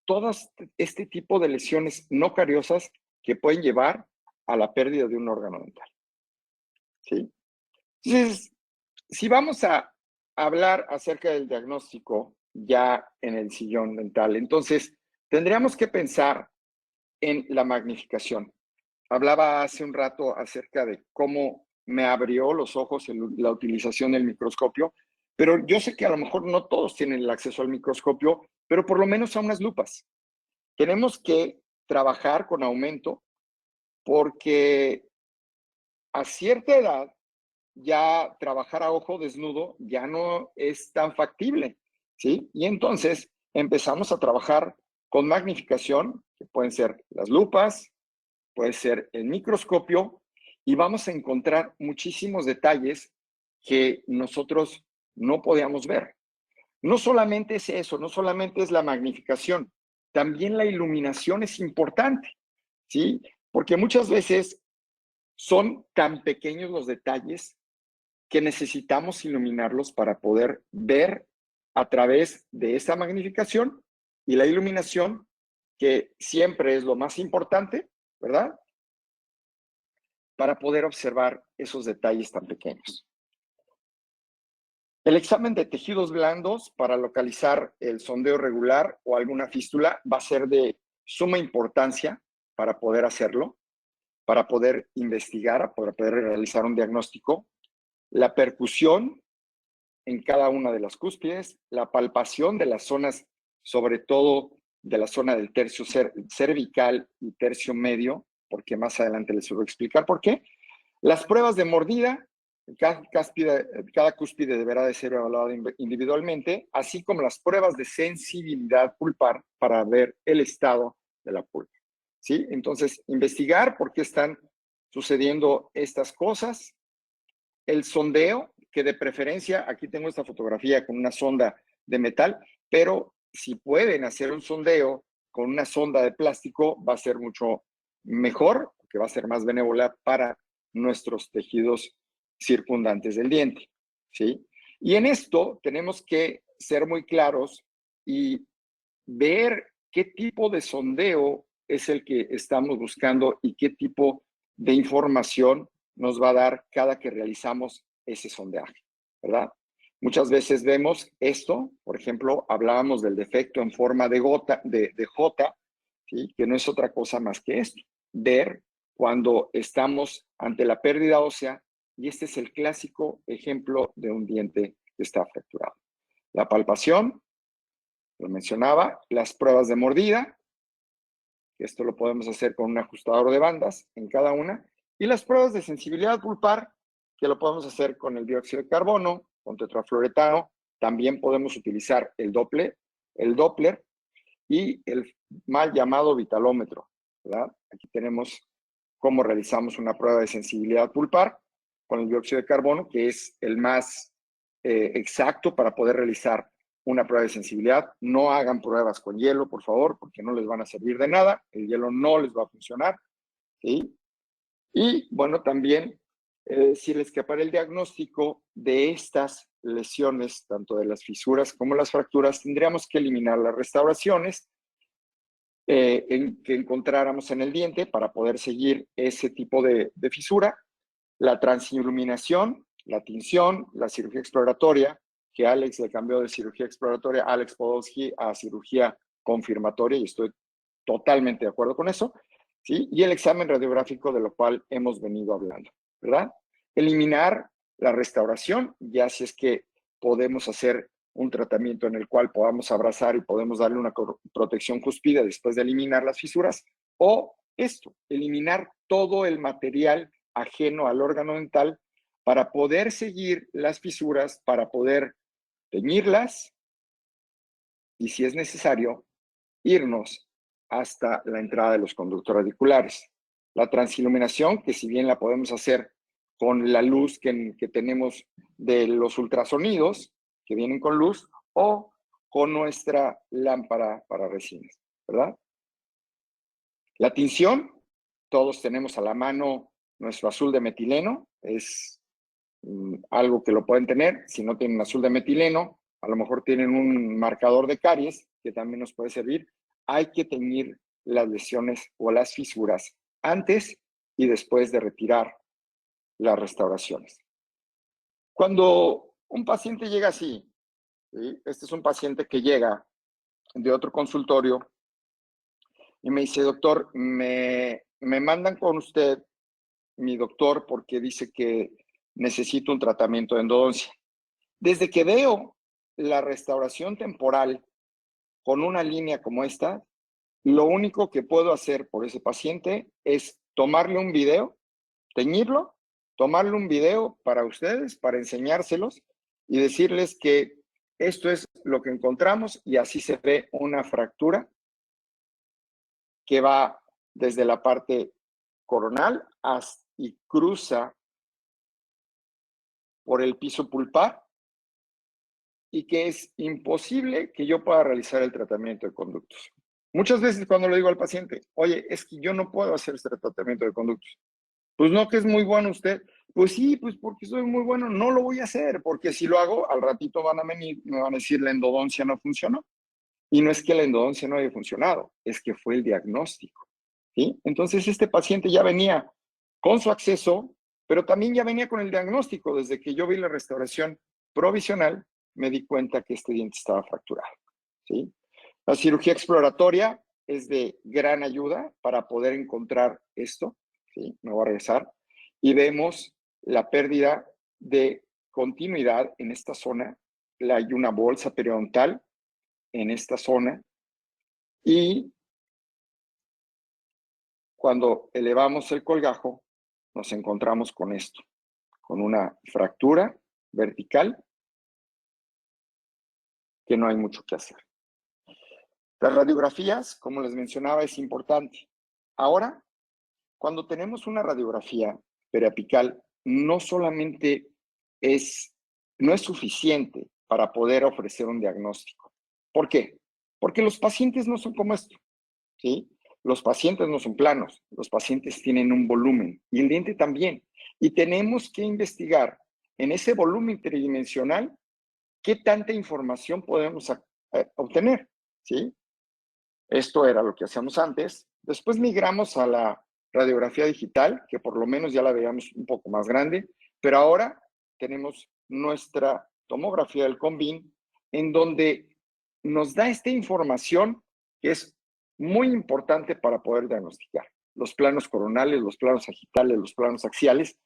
todas este tipo de lesiones no cariosas que pueden llevar a la pérdida de un órgano dental, ¿sí? Entonces, si vamos a hablar acerca del diagnóstico ya en el sillón dental, entonces tendríamos que pensar en la magnificación. Hablaba hace un rato acerca de cómo me abrió los ojos la utilización del microscopio, pero yo sé que a lo mejor no todos tienen el acceso al microscopio, pero por lo menos a unas lupas. Tenemos que trabajar con aumento porque a cierta edad ya trabajar a ojo desnudo ya no es tan factible, ¿sí? Y entonces empezamos a trabajar con magnificación, que pueden ser las lupas, puede ser el microscopio, y vamos a encontrar muchísimos detalles que nosotros no podíamos ver. No solamente es eso, no solamente es la magnificación, también la iluminación es importante, ¿sí? Porque muchas veces son tan pequeños los detalles que necesitamos iluminarlos para poder ver a través de esa magnificación y la iluminación, que siempre es lo más importante, ¿verdad? Para poder observar esos detalles tan pequeños. El examen de tejidos blandos para localizar el sondeo regular o alguna fístula va a ser de suma importancia para poder hacerlo, para poder investigar, para poder realizar un diagnóstico. La percusión en cada una de las cúspides, la palpación de las zonas, sobre todo de la zona del tercio cervical y tercio medio, porque más adelante les voy a explicar por qué. Las pruebas de mordida, cada cúspide deberá de ser evaluada individualmente, así como las pruebas de sensibilidad pulpar para ver el estado de la pulpa, ¿sí? Entonces, investigar por qué están sucediendo estas cosas. El sondeo, que de preferencia, aquí tengo esta fotografía con una sonda de metal, pero si pueden hacer un sondeo con una sonda de plástico, va a ser mucho mejor, porque va a ser más benévola para nuestros tejidos circundantes del diente, ¿sí? Y en esto tenemos que ser muy claros y ver qué tipo de sondeo es el que estamos buscando y qué tipo de información nos va a dar cada que realizamos ese sondeaje, ¿verdad? Muchas veces vemos esto, por ejemplo, hablábamos del defecto en forma de gota, de J, ¿sí? Que no es otra cosa más que esto, ver cuando estamos ante la pérdida ósea, y este es el clásico ejemplo de un diente que está fracturado. La palpación, lo mencionaba, las pruebas de mordida, que esto lo podemos hacer con un ajustador de bandas en cada una, y las pruebas de sensibilidad pulpar, que lo podemos hacer con el dióxido de carbono, con tetrafluoretano. También podemos utilizar el Doppler y el mal llamado vitalómetro, ¿verdad? Aquí tenemos cómo realizamos una prueba de sensibilidad pulpar con el dióxido de carbono, que es el más exacto para poder realizar una prueba de sensibilidad. No hagan pruebas con hielo, por favor, porque no les van a servir de nada. El hielo no les va a funcionar, ¿sí? Y bueno, también decirles que para el diagnóstico de estas lesiones, tanto de las fisuras como las fracturas, tendríamos que eliminar las restauraciones que encontráramos en el diente para poder seguir ese tipo de fisura, la transiluminación, la tinción, la cirugía exploratoria, que Alex le cambió de cirugía exploratoria, Alex Podolsky, a cirugía confirmatoria, y estoy totalmente de acuerdo con eso, ¿sí? Y el examen radiográfico, de lo cual hemos venido hablando, ¿verdad? Eliminar la restauración, ya si es que podemos hacer un tratamiento en el cual podamos abrazar y podemos darle una protección cúspide después de eliminar las fisuras, o esto, eliminar todo el material ajeno al órgano dental para poder seguir las fisuras, para poder teñirlas y, si es necesario, irnos hasta la entrada de los conductos radiculares. La transiluminación, que si bien la podemos hacer con la luz que tenemos de los ultrasonidos, que vienen con luz, o con nuestra lámpara para resinas, ¿verdad? La tinción, todos tenemos a la mano nuestro azul de metileno, es algo que lo pueden tener. Si no tienen azul de metileno, a lo mejor tienen un marcador de caries, que también nos puede servir. Hay que teñir las lesiones o las fisuras antes y después de retirar las restauraciones. Cuando un paciente llega así, ¿sí? Este es un paciente que llega de otro consultorio y me dice: doctor, me mandan con usted, mi doctor, porque dice que necesito un tratamiento de endodoncia. Desde que veo la restauración temporal con una línea como esta, lo único que puedo hacer por ese paciente es tomarle un video, teñirlo, tomarle un video para ustedes, para enseñárselos y decirles que esto es lo que encontramos, y así se ve una fractura que va desde la parte coronal y cruza por el piso pulpar, y que es imposible que yo pueda realizar el tratamiento de conductos. Muchas veces cuando le digo al paciente: oye, es que yo no puedo hacer este tratamiento de conductos. Pues no, que es muy bueno usted. Pues sí, pues porque soy muy bueno, no lo voy a hacer, porque si lo hago, al ratito van a venir, me van a decir la endodoncia no funcionó. Y no es que la endodoncia no haya funcionado, es que fue el diagnóstico, ¿sí? Entonces este paciente ya venía con su acceso, pero también ya venía con el diagnóstico. Desde que yo vi la restauración provisional, me di cuenta que este diente estaba fracturado, ¿sí? La cirugía exploratoria es de gran ayuda para poder encontrar esto, ¿sí? Me voy a regresar. Y vemos la pérdida de continuidad en esta zona. Hay una bolsa periodontal en esta zona, y cuando elevamos el colgajo nos encontramos con esto, con una fractura vertical que no hay mucho que hacer. Las radiografías, como les mencionaba, es importante. Ahora, cuando tenemos una radiografía periapical, no solamente no es suficiente para poder ofrecer un diagnóstico. ¿Por qué? Porque los pacientes no son como esto, ¿sí? Los pacientes no son planos, los pacientes tienen un volumen, y el diente también. Y tenemos que investigar en ese volumen tridimensional qué tanta información podemos obtener, ¿sí? Esto era lo que hacíamos antes. Después migramos a la radiografía digital, que por lo menos ya la veíamos un poco más grande, pero ahora tenemos nuestra tomografía del Combin, en donde nos da esta información que es muy importante para poder diagnosticar los planos coronales, los planos sagitales, los planos axiales,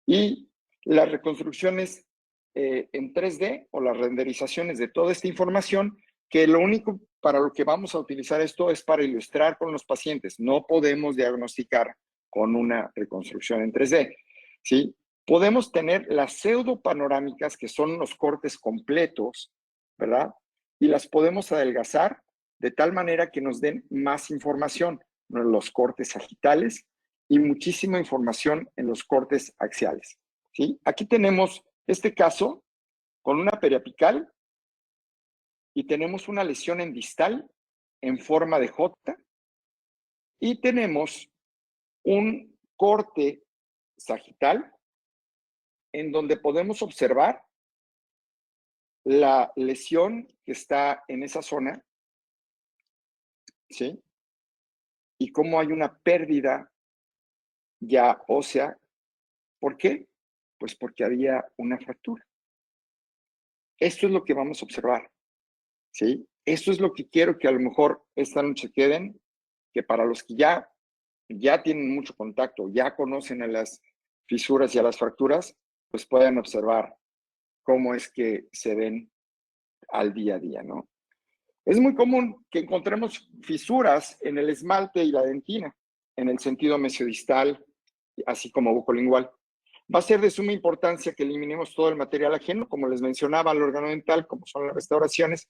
y las reconstrucciones en 3D o las renderizaciones de toda esta información, que lo único para lo que vamos a utilizar esto es para ilustrar con los pacientes. No podemos diagnosticar con una reconstrucción en 3D, ¿sí? Podemos tener las pseudopanorámicas, que son los cortes completos, ¿verdad? Y las podemos adelgazar de tal manera que nos den más información, los cortes sagitales, y muchísima información en los cortes axiales, ¿sí? Aquí tenemos este caso con una periapical, y tenemos una lesión en distal en forma de J, y tenemos un corte sagital en donde podemos observar la lesión que está en esa zona, ¿sí? Y cómo hay una pérdida ya ósea. ¿Por qué? Pues porque había una fractura. Esto es lo que vamos a observar, ¿sí? Esto es lo que quiero que a lo mejor esta noche queden, que para los que ya tienen mucho contacto, ya conocen a las fisuras y a las fracturas, pues puedan observar cómo es que se ven al día a día, ¿no? Es muy común que encontremos fisuras en el esmalte y la dentina. en el sentido mesiodistal, así como bucolingual. Va a ser de suma importancia que eliminemos todo el material ajeno, como les mencionaba, al órgano dental, como son las restauraciones,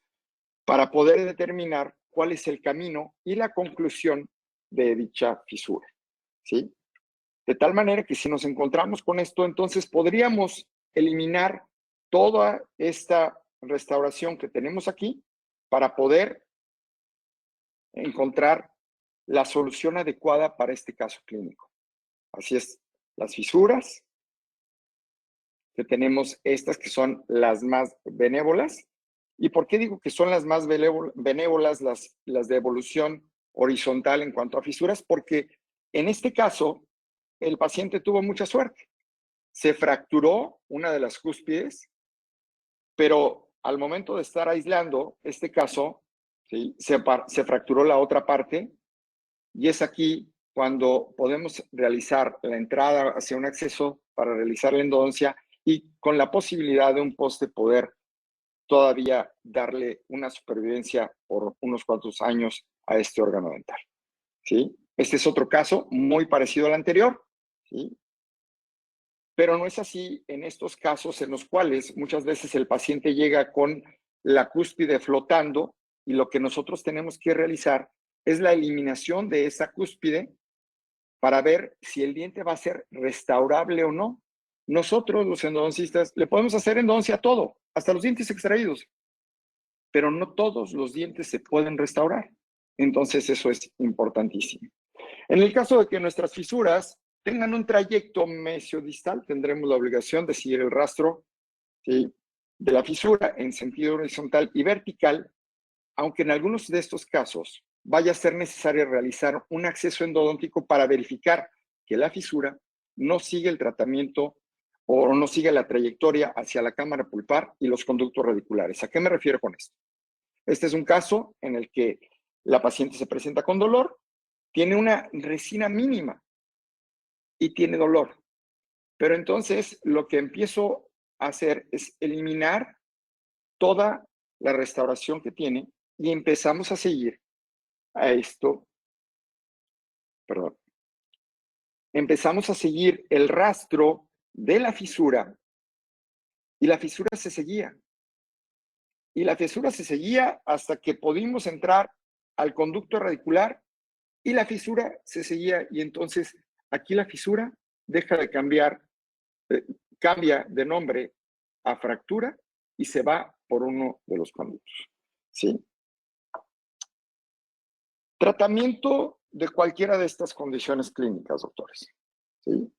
para poder determinar cuál es el camino y la conclusión de dicha fisura, ¿sí? De tal manera que si nos encontramos con esto, entonces podríamos eliminar toda esta restauración que tenemos aquí para poder encontrar la solución adecuada para este caso clínico. Así es, las fisuras, que tenemos estas que son las más benévolas. ¿Y por qué digo que son las más benévolas, las de evolución horizontal en cuanto a fisuras? Porque en este caso, el paciente tuvo mucha suerte. Se fracturó una de las cúspides, pero al momento de estar aislando este caso, ¿sí? se fracturó la otra parte, y es aquí cuando podemos realizar la entrada hacia un acceso para realizar la endodoncia y con la posibilidad de un poste poder todavía darle una supervivencia por unos cuantos años a este órgano dental, ¿sí? Este es otro caso muy parecido al anterior, ¿sí? Pero no es así en estos casos en los cuales muchas veces el paciente llega con la cúspide flotando y lo que nosotros tenemos que realizar es la eliminación de esa cúspide para ver si el diente va a ser restaurable o no. Nosotros, los endodoncistas, le podemos hacer endodoncia a todo, hasta los dientes extraídos, pero no todos los dientes se pueden restaurar. Entonces, eso es importantísimo. En el caso de que nuestras fisuras tengan un trayecto mesiodistal, tendremos la obligación de seguir el rastro, ¿sí?, de la fisura en sentido horizontal y vertical, aunque en algunos de estos casos vaya a ser necesario realizar un acceso endodóntico para verificar que la fisura no sigue el tratamiento o no sigue la trayectoria hacia la cámara pulpar y los conductos radiculares. ¿A qué me refiero con esto? Este es un caso en el que la paciente se presenta con dolor, tiene una resina mínima y tiene dolor. Pero entonces lo que empiezo a hacer es eliminar toda la restauración que tiene y empezamos a seguir a esto, perdón, empezamos a seguir el rastro de la fisura y la fisura se seguía. Y la fisura se seguía hasta que pudimos entrar al conducto radicular y la fisura se seguía. Y entonces aquí la fisura deja de cambiar, cambia de nombre a fractura y se va por uno de los conductos, ¿sí? Tratamiento de cualquiera de estas condiciones clínicas, doctores, ¿sí?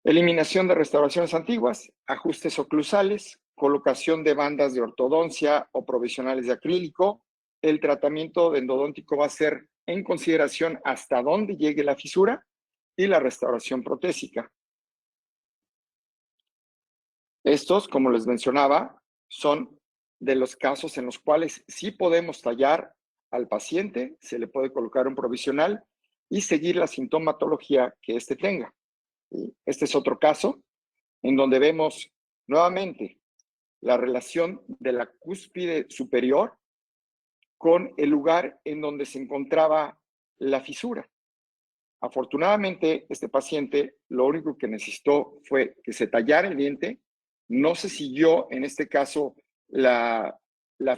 Eliminación de restauraciones antiguas, ajustes oclusales, colocación de bandas de ortodoncia o provisionales de acrílico. El tratamiento endodóntico va a ser en consideración hasta dónde llegue la fisura y la restauración protésica. Estos, como les mencionaba, son de los casos en los cuales sí podemos tallar al paciente, se le puede colocar un provisional y seguir la sintomatología que éste tenga. Este es otro caso en donde vemos nuevamente la relación de la cúspide superior con el lugar en donde se encontraba la fisura. Afortunadamente, este paciente lo único que necesitó fue que se tallara el diente, no se siguió en este caso la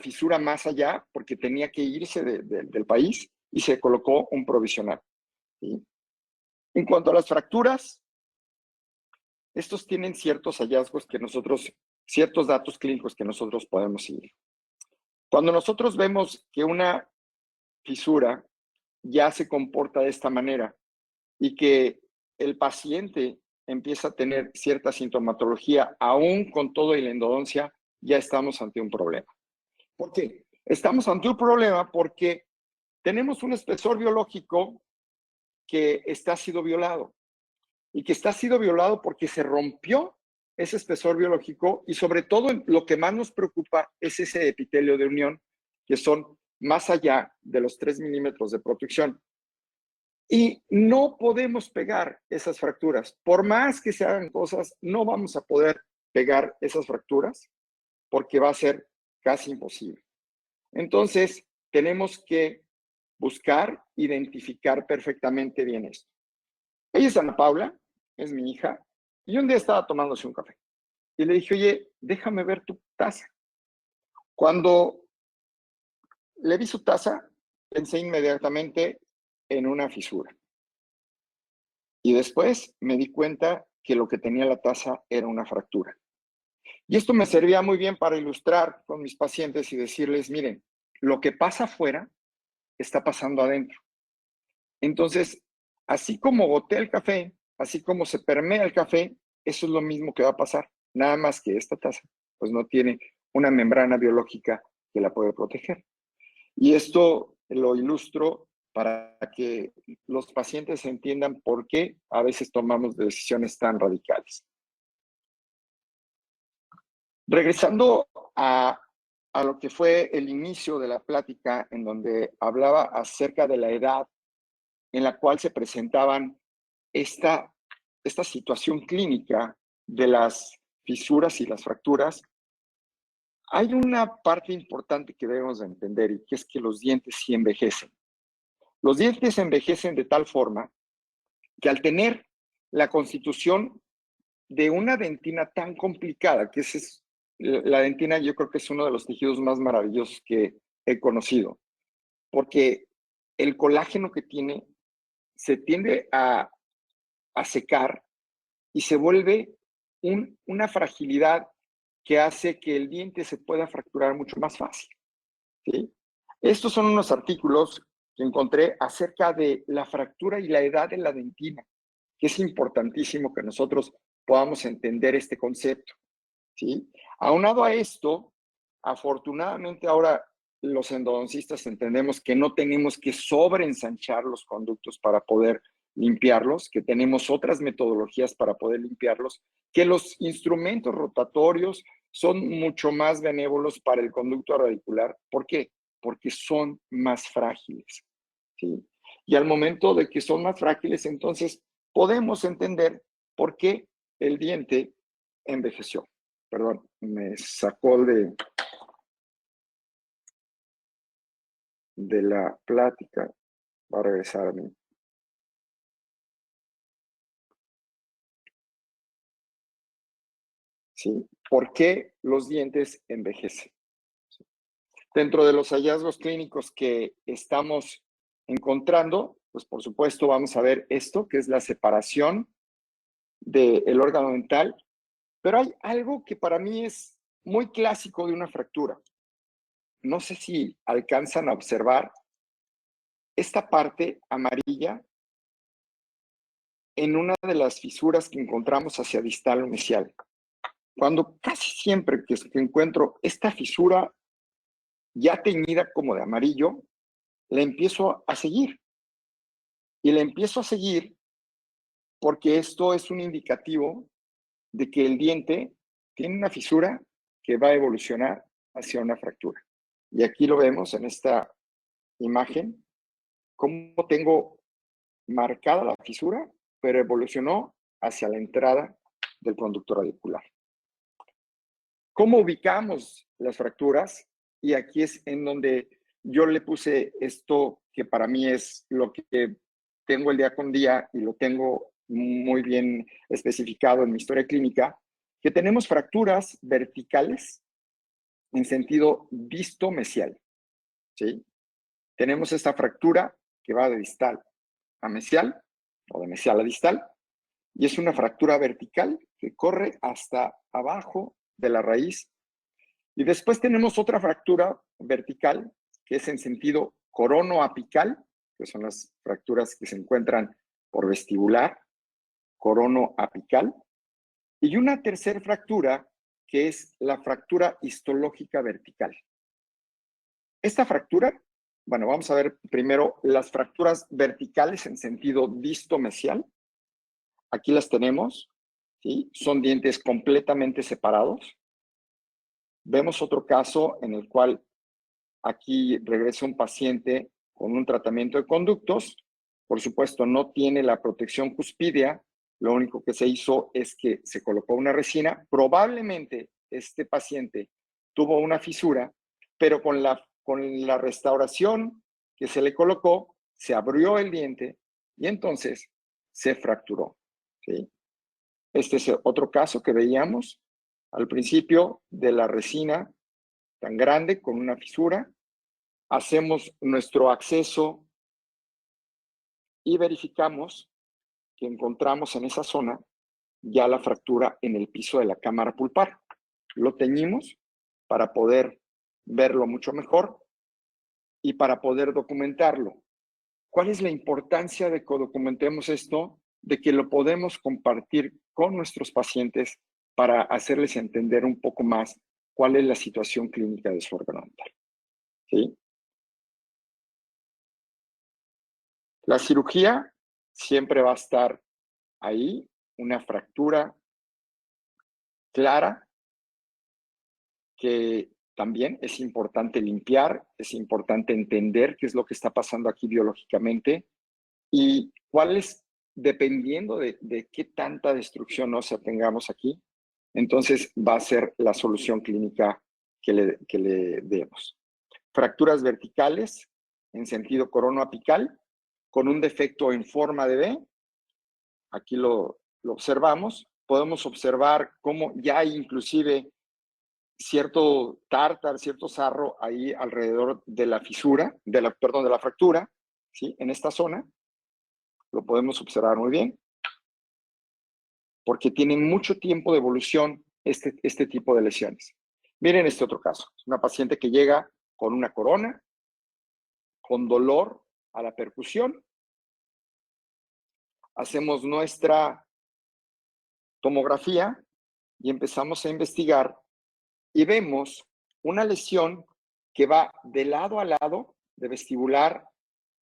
fisura más allá porque tenía que irse del país y se colocó un provisional, ¿sí? En cuanto a las fracturas, estos tienen ciertos hallazgos que nosotros, ciertos datos clínicos que nosotros podemos seguir. Cuando nosotros vemos que una fisura ya se comporta de esta manera y que el paciente empieza a tener cierta sintomatología, aún con todo y la endodoncia, ya estamos ante un problema. ¿Por qué? Estamos ante un problema porque tenemos un espesor biológico que ha sido violado y que ha sido violado porque se rompió ese espesor biológico y sobre todo lo que más nos preocupa es ese epitelio de unión que son más allá de los 3 milímetros de protección. Y no podemos pegar esas fracturas. Por más que se hagan cosas, no vamos a poder pegar esas fracturas porque va a ser casi imposible. Entonces, tenemos que buscar, identificar perfectamente bien esto. Ella es Ana Paula, es mi hija, y un día estaba tomándose un café. Y le dije, oye, déjame ver tu taza. Cuando le vi su taza, pensé inmediatamente en una fisura. Y después me di cuenta que lo que tenía la taza era una fractura. Y esto me servía muy bien para ilustrar con mis pacientes y decirles, miren, lo que pasa afuera está pasando adentro. Entonces, así como gotea el café, así como se permea el café, eso es lo mismo que va a pasar. Nada más que esta taza, pues no tiene una membrana biológica que la puede proteger. Y esto lo ilustro para que los pacientes entiendan por qué a veces tomamos decisiones tan radicales. Regresando a lo que fue el inicio de la plática, en donde hablaba acerca de la edad en la cual se presentaban esta situación clínica de las fisuras y las fracturas, hay una parte importante que debemos de entender, y que es que los dientes sí envejecen. Los dientes envejecen de tal forma que al tener la constitución de una dentina tan complicada, que la dentina, yo creo que es uno de los tejidos más maravillosos que he conocido, porque el colágeno que tiene se tiende a secar y se vuelve una fragilidad que hace que el diente se pueda fracturar mucho más fácil, ¿sí? Estos son unos artículos que encontré acerca de la fractura y la edad de la dentina, que es importantísimo que nosotros podamos entender este concepto, ¿sí? Aunado a esto, afortunadamente ahora los endodoncistas entendemos que no tenemos que sobreensanchar los conductos para poder limpiarlos, que tenemos otras metodologías para poder limpiarlos, que los instrumentos rotatorios son mucho más benévolos para el conducto radicular. ¿Por qué? Porque son más frágiles, ¿sí? Y al momento de que son más frágiles, entonces podemos entender por qué el diente envejeció. Perdón, me sacó de la plática. Va a regresar a mí. ¿Sí? ¿Por qué los dientes envejecen? Dentro de los hallazgos clínicos que estamos encontrando, pues por supuesto vamos a ver esto, que es la separación del órgano dental, pero hay algo que para mí es muy clásico de una fractura. No sé si alcanzan a observar esta parte amarilla en una de las fisuras que encontramos hacia distal o mesial. Cuando casi siempre que encuentro esta fisura ya teñida como de amarillo, la empiezo a seguir. Y la empiezo a seguir porque esto es un indicativo de que el diente tiene una fisura que va a evolucionar hacia una fractura. Y aquí lo vemos en esta imagen, cómo tengo marcada la fisura, pero evolucionó hacia la entrada del conducto radicular. ¿Cómo ubicamos las fracturas? Y aquí es en donde yo le puse esto que para mí es lo que tengo el día con día y lo tengo muy bien especificado en mi historia clínica, que tenemos fracturas verticales en sentido distomesial, ¿sí? Tenemos esta fractura que va de distal a mesial o de mesial a distal, y es una fractura vertical que corre hasta abajo de la raíz. Y después tenemos otra fractura vertical que es en sentido coronoapical, que son las fracturas que se encuentran por vestibular, coronoapical, y una tercera fractura que es la fractura histológica vertical. Esta fractura, bueno, vamos a ver primero las fracturas verticales en sentido distomesial. Aquí las tenemos, ¿sí? Son dientes completamente separados. Vemos otro caso en el cual aquí regresa un paciente con un tratamiento de conductos. Por supuesto, no tiene la protección cuspidea. Lo único que se hizo es que se colocó una resina. Probablemente este paciente tuvo una fisura, pero con la restauración que se le colocó, se abrió el diente y entonces se fracturó, ¿sí? Este es otro caso que veíamos al principio de la resina tan grande con una fisura. Hacemos nuestro acceso y verificamos que encontramos en esa zona ya la fractura en el piso de la cámara pulpar. Lo teñimos para poder verlo mucho mejor y para poder documentarlo. ¿Cuál es la importancia de que documentemos esto? De que lo podemos compartir con nuestros pacientes para hacerles entender un poco más cuál es la situación clínica de su órgano dental, ¿sí? La cirugía siempre va a estar ahí, una fractura clara que también es importante limpiar, es importante entender qué es lo que está pasando aquí biológicamente y cuál es, dependiendo de qué tanta destrucción ósea tengamos aquí, entonces va a ser la solución clínica que le demos. Fracturas verticales en sentido coronoapical con un defecto en forma de V, aquí lo observamos, podemos observar cómo ya hay inclusive cierto tártar, cierto sarro ahí alrededor de la fisura, perdón, de la fractura, ¿sí? En esta zona, lo podemos observar muy bien, porque tienen mucho tiempo de evolución este tipo de lesiones. Miren este otro caso, es una paciente que llega con una corona, con dolor a la percusión, hacemos nuestra tomografía y empezamos a investigar y vemos una lesión que va de lado a lado, de vestibular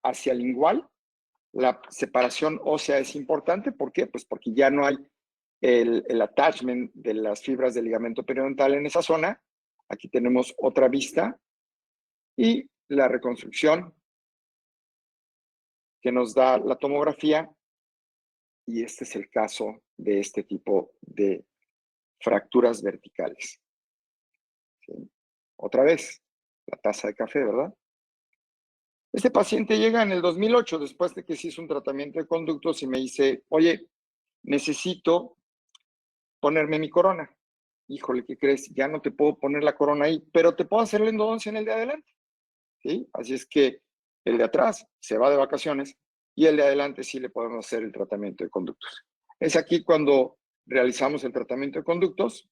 hacia lingual. La separación ósea es importante, ¿por qué? Pues porque ya no hay el attachment de las fibras del ligamento periodontal en esa zona. Aquí tenemos otra vista y la reconstrucción que nos da la tomografía, y este es el caso de este tipo de fracturas verticales. ¿Sí? Otra vez, la taza de café, ¿verdad? Este paciente llega en el 2008, después de que se hizo un tratamiento de conductos y me dice, oye, necesito ponerme mi corona. Híjole, ¿qué crees? Ya no te puedo poner la corona ahí, pero te puedo hacer la endodoncia en el de adelante, ¿sí? Así es que el de atrás se va de vacaciones y el de adelante sí le podemos hacer el tratamiento de conductos. Es aquí cuando realizamos el tratamiento de conductos,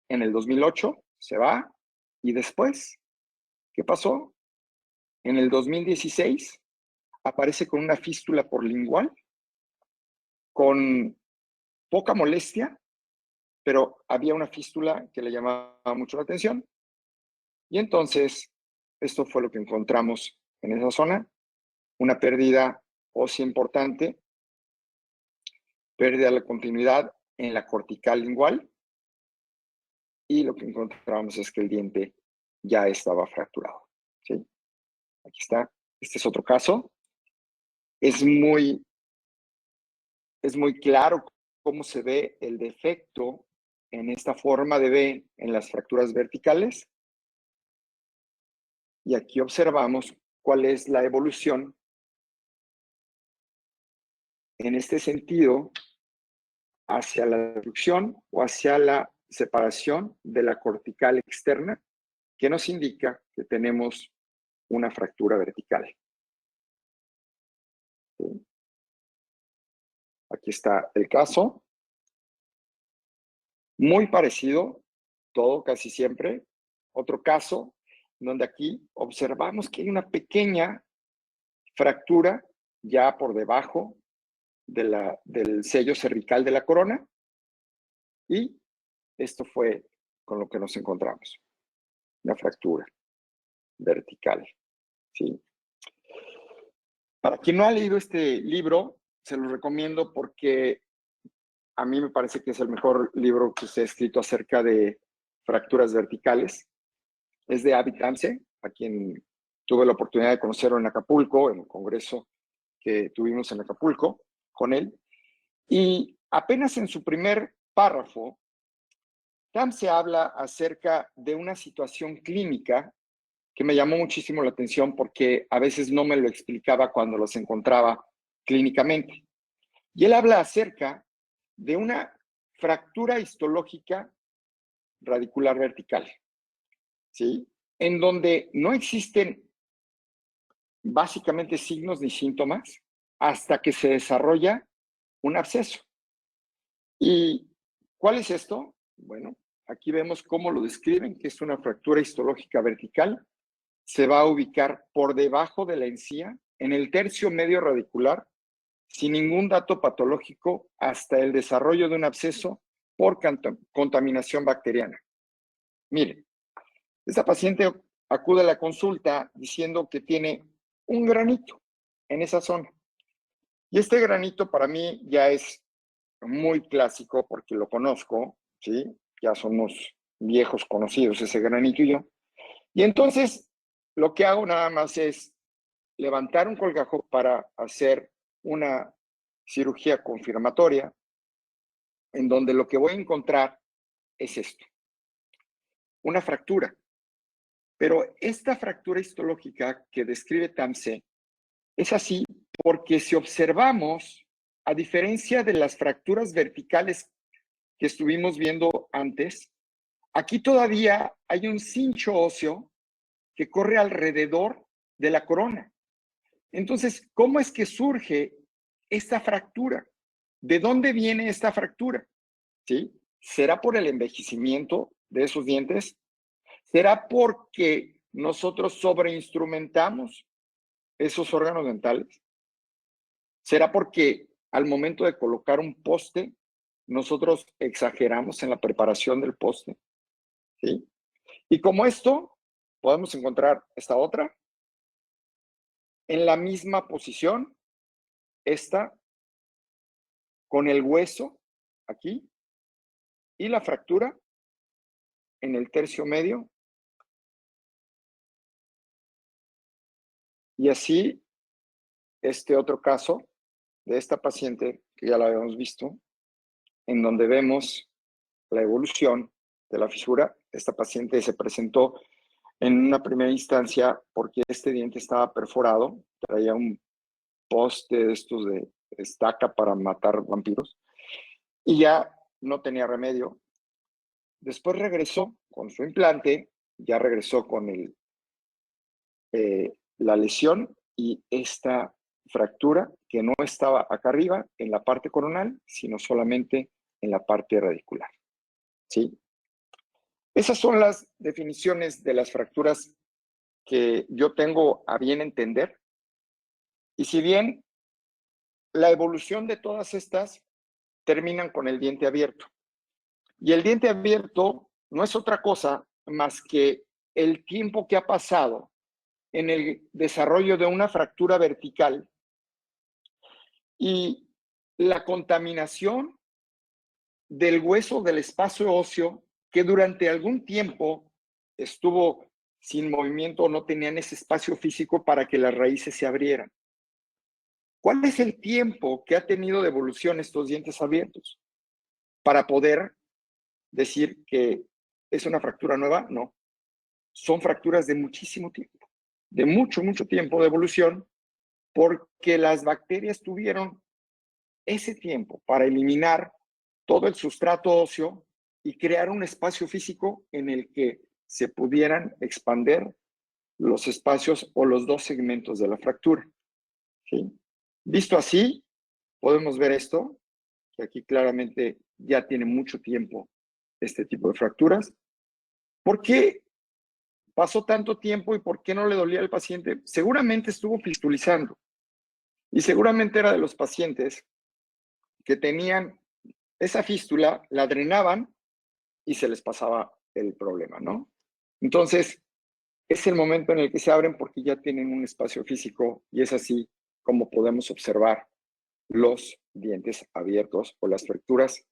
en el 2008 se va y después, ¿qué pasó? En el 2016 aparece con una fístula por lingual, con poca molestia, pero había una fístula que le llamaba mucho la atención. Y entonces, esto fue lo que encontramos en esa zona, una pérdida ósea importante, pérdida de la continuidad en la cortical lingual, y lo que encontramos es que el diente ya estaba fracturado, ¿sí? Aquí está, este es otro caso. Es muy claro cómo se ve el defecto en esta forma de V en las fracturas verticales. Y aquí observamos cuál es la evolución en este sentido hacia la destrucción o hacia la separación de la cortical externa, que nos indica que tenemos una fractura vertical. ¿Sí? Aquí está el caso. Muy parecido, todo casi siempre. Otro caso, donde aquí observamos que hay una pequeña fractura ya por debajo del sello cervical de la corona. Y esto fue con lo que nos encontramos, una fractura vertical, ¿sí? Para quien no ha leído este libro, se lo recomiendo porque a mí me parece que es el mejor libro que se ha escrito acerca de fracturas verticales. Es de Avi Tamse, a quien tuve la oportunidad de conocer en Acapulco, en un congreso que tuvimos en Acapulco con él. Y apenas en su primer párrafo, Tamse habla acerca de una situación clínica que me llamó muchísimo la atención porque a veces no me lo explicaba cuando los encontraba clínicamente. Y él habla acerca de una fractura histológica radicular vertical, ¿sí? En donde no existen básicamente signos ni síntomas hasta que se desarrolla un absceso. ¿Y cuál es esto? Bueno, aquí vemos cómo lo describen, que es una fractura histológica vertical. Se va a ubicar por debajo de la encía, en el tercio medio radicular, sin ningún dato patológico hasta el desarrollo de un absceso por contaminación bacteriana. Miren, esta paciente acude a la consulta diciendo que tiene un granito en esa zona. Y este granito para mí ya es muy clásico porque lo conozco, ¿sí? Ya somos viejos conocidos ese granito y yo. Y entonces lo que hago nada más es levantar un colgajo para hacer una cirugía confirmatoria en donde lo que voy a encontrar es esto, una fractura. Pero esta fractura histológica que describe Tamse es así porque si observamos, a diferencia de las fracturas verticales que estuvimos viendo antes, aquí todavía hay un cincho óseo que corre alrededor de la corona. Entonces, ¿cómo es que surge esta fractura? ¿De dónde viene esta fractura? ¿Sí? ¿Será por el envejecimiento de esos dientes? ¿Será porque nosotros sobreinstrumentamos esos órganos dentales? ¿Será porque al momento de colocar un poste, nosotros exageramos en la preparación del poste? ¿Sí? Y como esto, podemos encontrar esta otra en la misma posición, esta con el hueso aquí y la fractura en el tercio medio. Y así, este otro caso de esta paciente, que ya la habíamos visto, en donde vemos la evolución de la fisura. Esta paciente se presentó en una primera instancia porque este diente estaba perforado, traía un poste de estos de estaca para matar vampiros y ya no tenía remedio. Después regresó con su implante, ya regresó con la lesión y esta fractura que no estaba acá arriba en la parte coronal, sino solamente en la parte radicular. ¿Sí? Esas son las definiciones de las fracturas que yo tengo a bien entender. Y si bien la evolución de todas estas terminan con el diente abierto. Y el diente abierto no es otra cosa más que el tiempo que ha pasado en el desarrollo de una fractura vertical y la contaminación del hueso del espacio óseo que durante algún tiempo estuvo sin movimiento o no tenían ese espacio físico para que las raíces se abrieran. ¿Cuál es el tiempo que ha tenido de evolución estos dientes abiertos? Para poder decir que es una fractura nueva, no. Son fracturas de muchísimo tiempo, de mucho, mucho tiempo de evolución, porque las bacterias tuvieron ese tiempo para eliminar todo el sustrato óseo y crear un espacio físico en el que se pudieran expander los espacios o los dos segmentos de la fractura. ¿Sí? Visto así, podemos ver esto, que aquí claramente ya tiene mucho tiempo este tipo de fracturas. ¿Por qué pasó tanto tiempo y por qué no le dolía al paciente? Seguramente estuvo fistulizando y seguramente era de los pacientes que tenían esa fístula, la drenaban y se les pasaba el problema, ¿no? Entonces, es el momento en el que se abren porque ya tienen un espacio físico y es así como podemos observar los dientes abiertos o las fracturas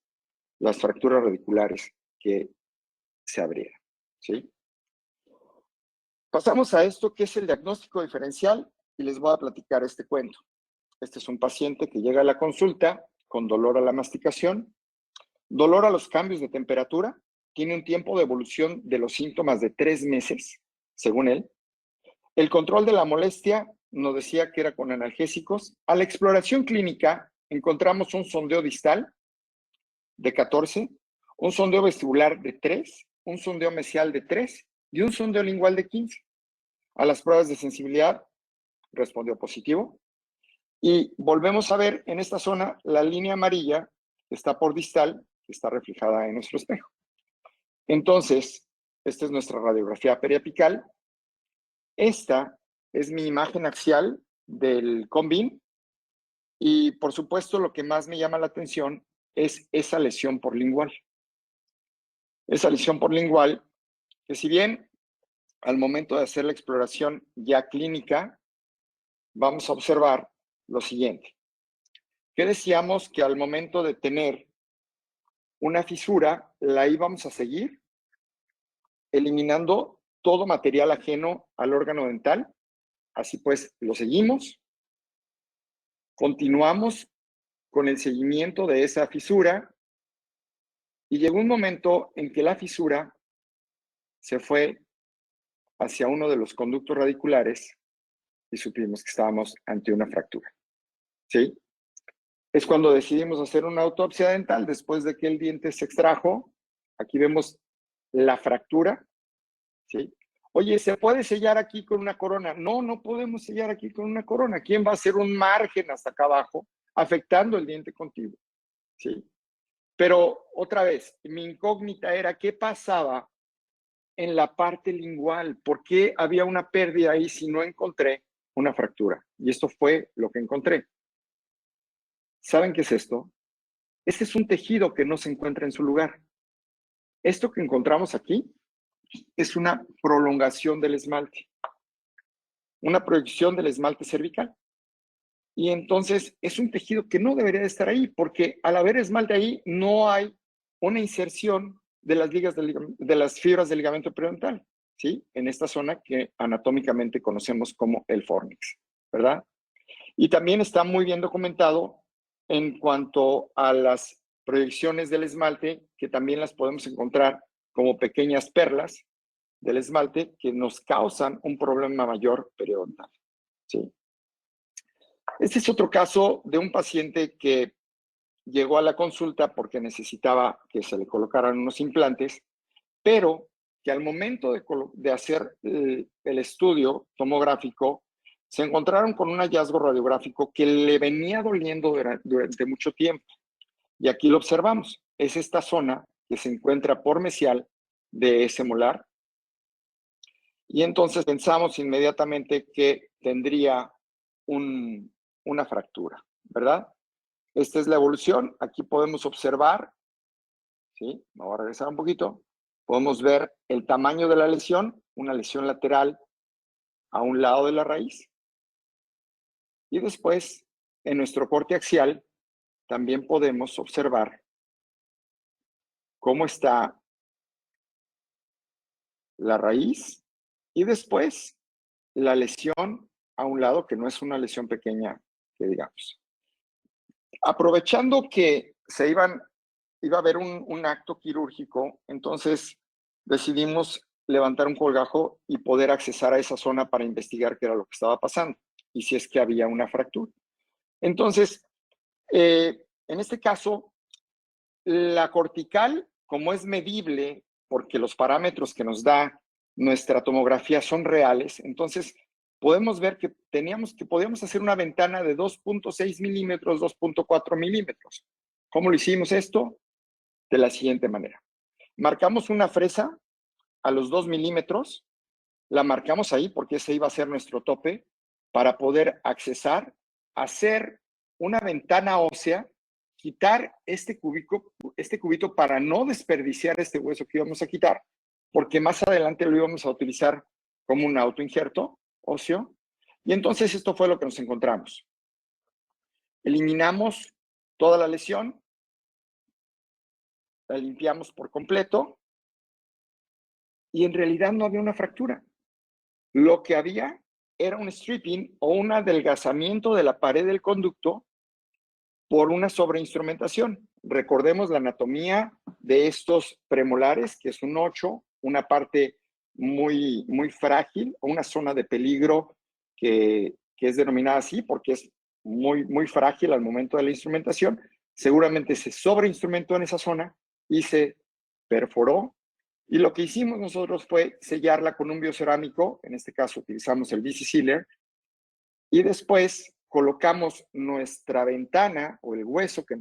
radiculares que se abrieron, ¿sí? Pasamos a esto que es el diagnóstico diferencial y les voy a platicar este cuento. Este es un paciente que llega a la consulta con dolor a la masticación, dolor a los cambios de temperatura, tiene un tiempo de evolución de los síntomas de 3 meses, según él, El control de la molestia nos decía que era con analgésicos. A la exploración clínica encontramos un sondeo distal de 14, un sondeo vestibular de 3, un sondeo mesial de 3 y un sondeo lingual de 15. A las pruebas de sensibilidad respondió positivo. Y volvemos a ver en esta zona la línea amarilla que está por distal, que está reflejada en nuestro espejo. Entonces, esta es nuestra radiografía periapical. Esta es mi imagen axial del CONVIN. Y, por supuesto, lo que más me llama la atención es esa lesión por lingual. Esa lesión por lingual, que si bien al momento de hacer la exploración ya clínica, vamos a observar lo siguiente. ¿Qué decíamos? Que al momento de tener una fisura, la íbamos a seguir eliminando todo material ajeno al órgano dental. Así pues, lo seguimos. Continuamos con el seguimiento de esa fisura y llegó un momento en que la fisura se fue hacia uno de los conductos radiculares y supimos que estábamos ante una fractura. ¿Sí? Es cuando decidimos hacer una autopsia dental después de que el diente se extrajo. Aquí vemos la fractura. ¿Sí? Oye, ¿se puede sellar aquí con una corona? No, no podemos sellar aquí con una corona. ¿Quién va a hacer un margen hasta acá abajo, afectando el diente contiguo? ¿Sí? Pero otra vez, mi incógnita era qué pasaba en la parte lingual, por qué había una pérdida ahí si no encontré una fractura. Y esto fue lo que encontré. ¿Saben qué es esto? Este es un tejido que no se encuentra en su lugar. Esto que encontramos aquí es una prolongación del esmalte, una proyección del esmalte cervical. Y entonces es un tejido que no debería de estar ahí, porque al haber esmalte ahí no hay una inserción de las ligas de las fibras del ligamento periodontal, ¿sí? En esta zona que anatómicamente conocemos como el fornix, ¿verdad? Y también está muy bien documentado en cuanto a las proyecciones del esmalte, que también las podemos encontrar como pequeñas perlas del esmalte que nos causan un problema mayor periodontal, ¿sí? Este es otro caso de un paciente que llegó a la consulta porque necesitaba que se le colocaran unos implantes, pero que al momento de hacer el estudio tomográfico, se encontraron con un hallazgo radiográfico que le venía doliendo durante mucho tiempo. Y aquí lo observamos. Es esta zona que se encuentra por mesial de ese molar. Y entonces pensamos inmediatamente que tendría una fractura, ¿verdad? Esta es la evolución. Aquí podemos observar, ¿sí? Me voy a regresar un poquito. Podemos ver el tamaño de la lesión, una lesión lateral a un lado de la raíz. Y después, en nuestro corte axial, también podemos observar cómo está la raíz y después la lesión a un lado, que no es una lesión pequeña, que digamos. Aprovechando que iba a haber un acto quirúrgico, entonces decidimos levantar un colgajo y poder accesar a esa zona para investigar qué era lo que estaba pasando y si es que había una fractura. Entonces, en este caso, la cortical, como es medible, porque los parámetros que nos da nuestra tomografía son reales, entonces podemos ver que podíamos hacer una ventana de 2.6 milímetros, 2.4 milímetros. ¿Cómo lo hicimos esto? De la siguiente manera. Marcamos una fresa a los 2 milímetros, la marcamos ahí porque ese iba a ser nuestro tope para poder accesar, hacer una ventana ósea, quitar este cubito para no desperdiciar este hueso que íbamos a quitar, porque más adelante lo íbamos a utilizar como un autoinjerto óseo. Y entonces esto fue lo que nos encontramos. Eliminamos toda la lesión, la limpiamos por completo y en realidad no había una fractura. Lo que había era un stripping o un adelgazamiento de la pared del conducto por una sobreinstrumentación. Recordemos la anatomía de estos premolares, que es un 8, una parte muy frágil, o una zona de peligro que es denominada así porque es muy frágil al momento de la instrumentación. Seguramente se sobreinstrumentó en esa zona y se perforó. Y lo que hicimos nosotros fue sellarla con un biocerámico, en este caso utilizamos el BC Sealer, y después colocamos nuestra ventana o el hueso que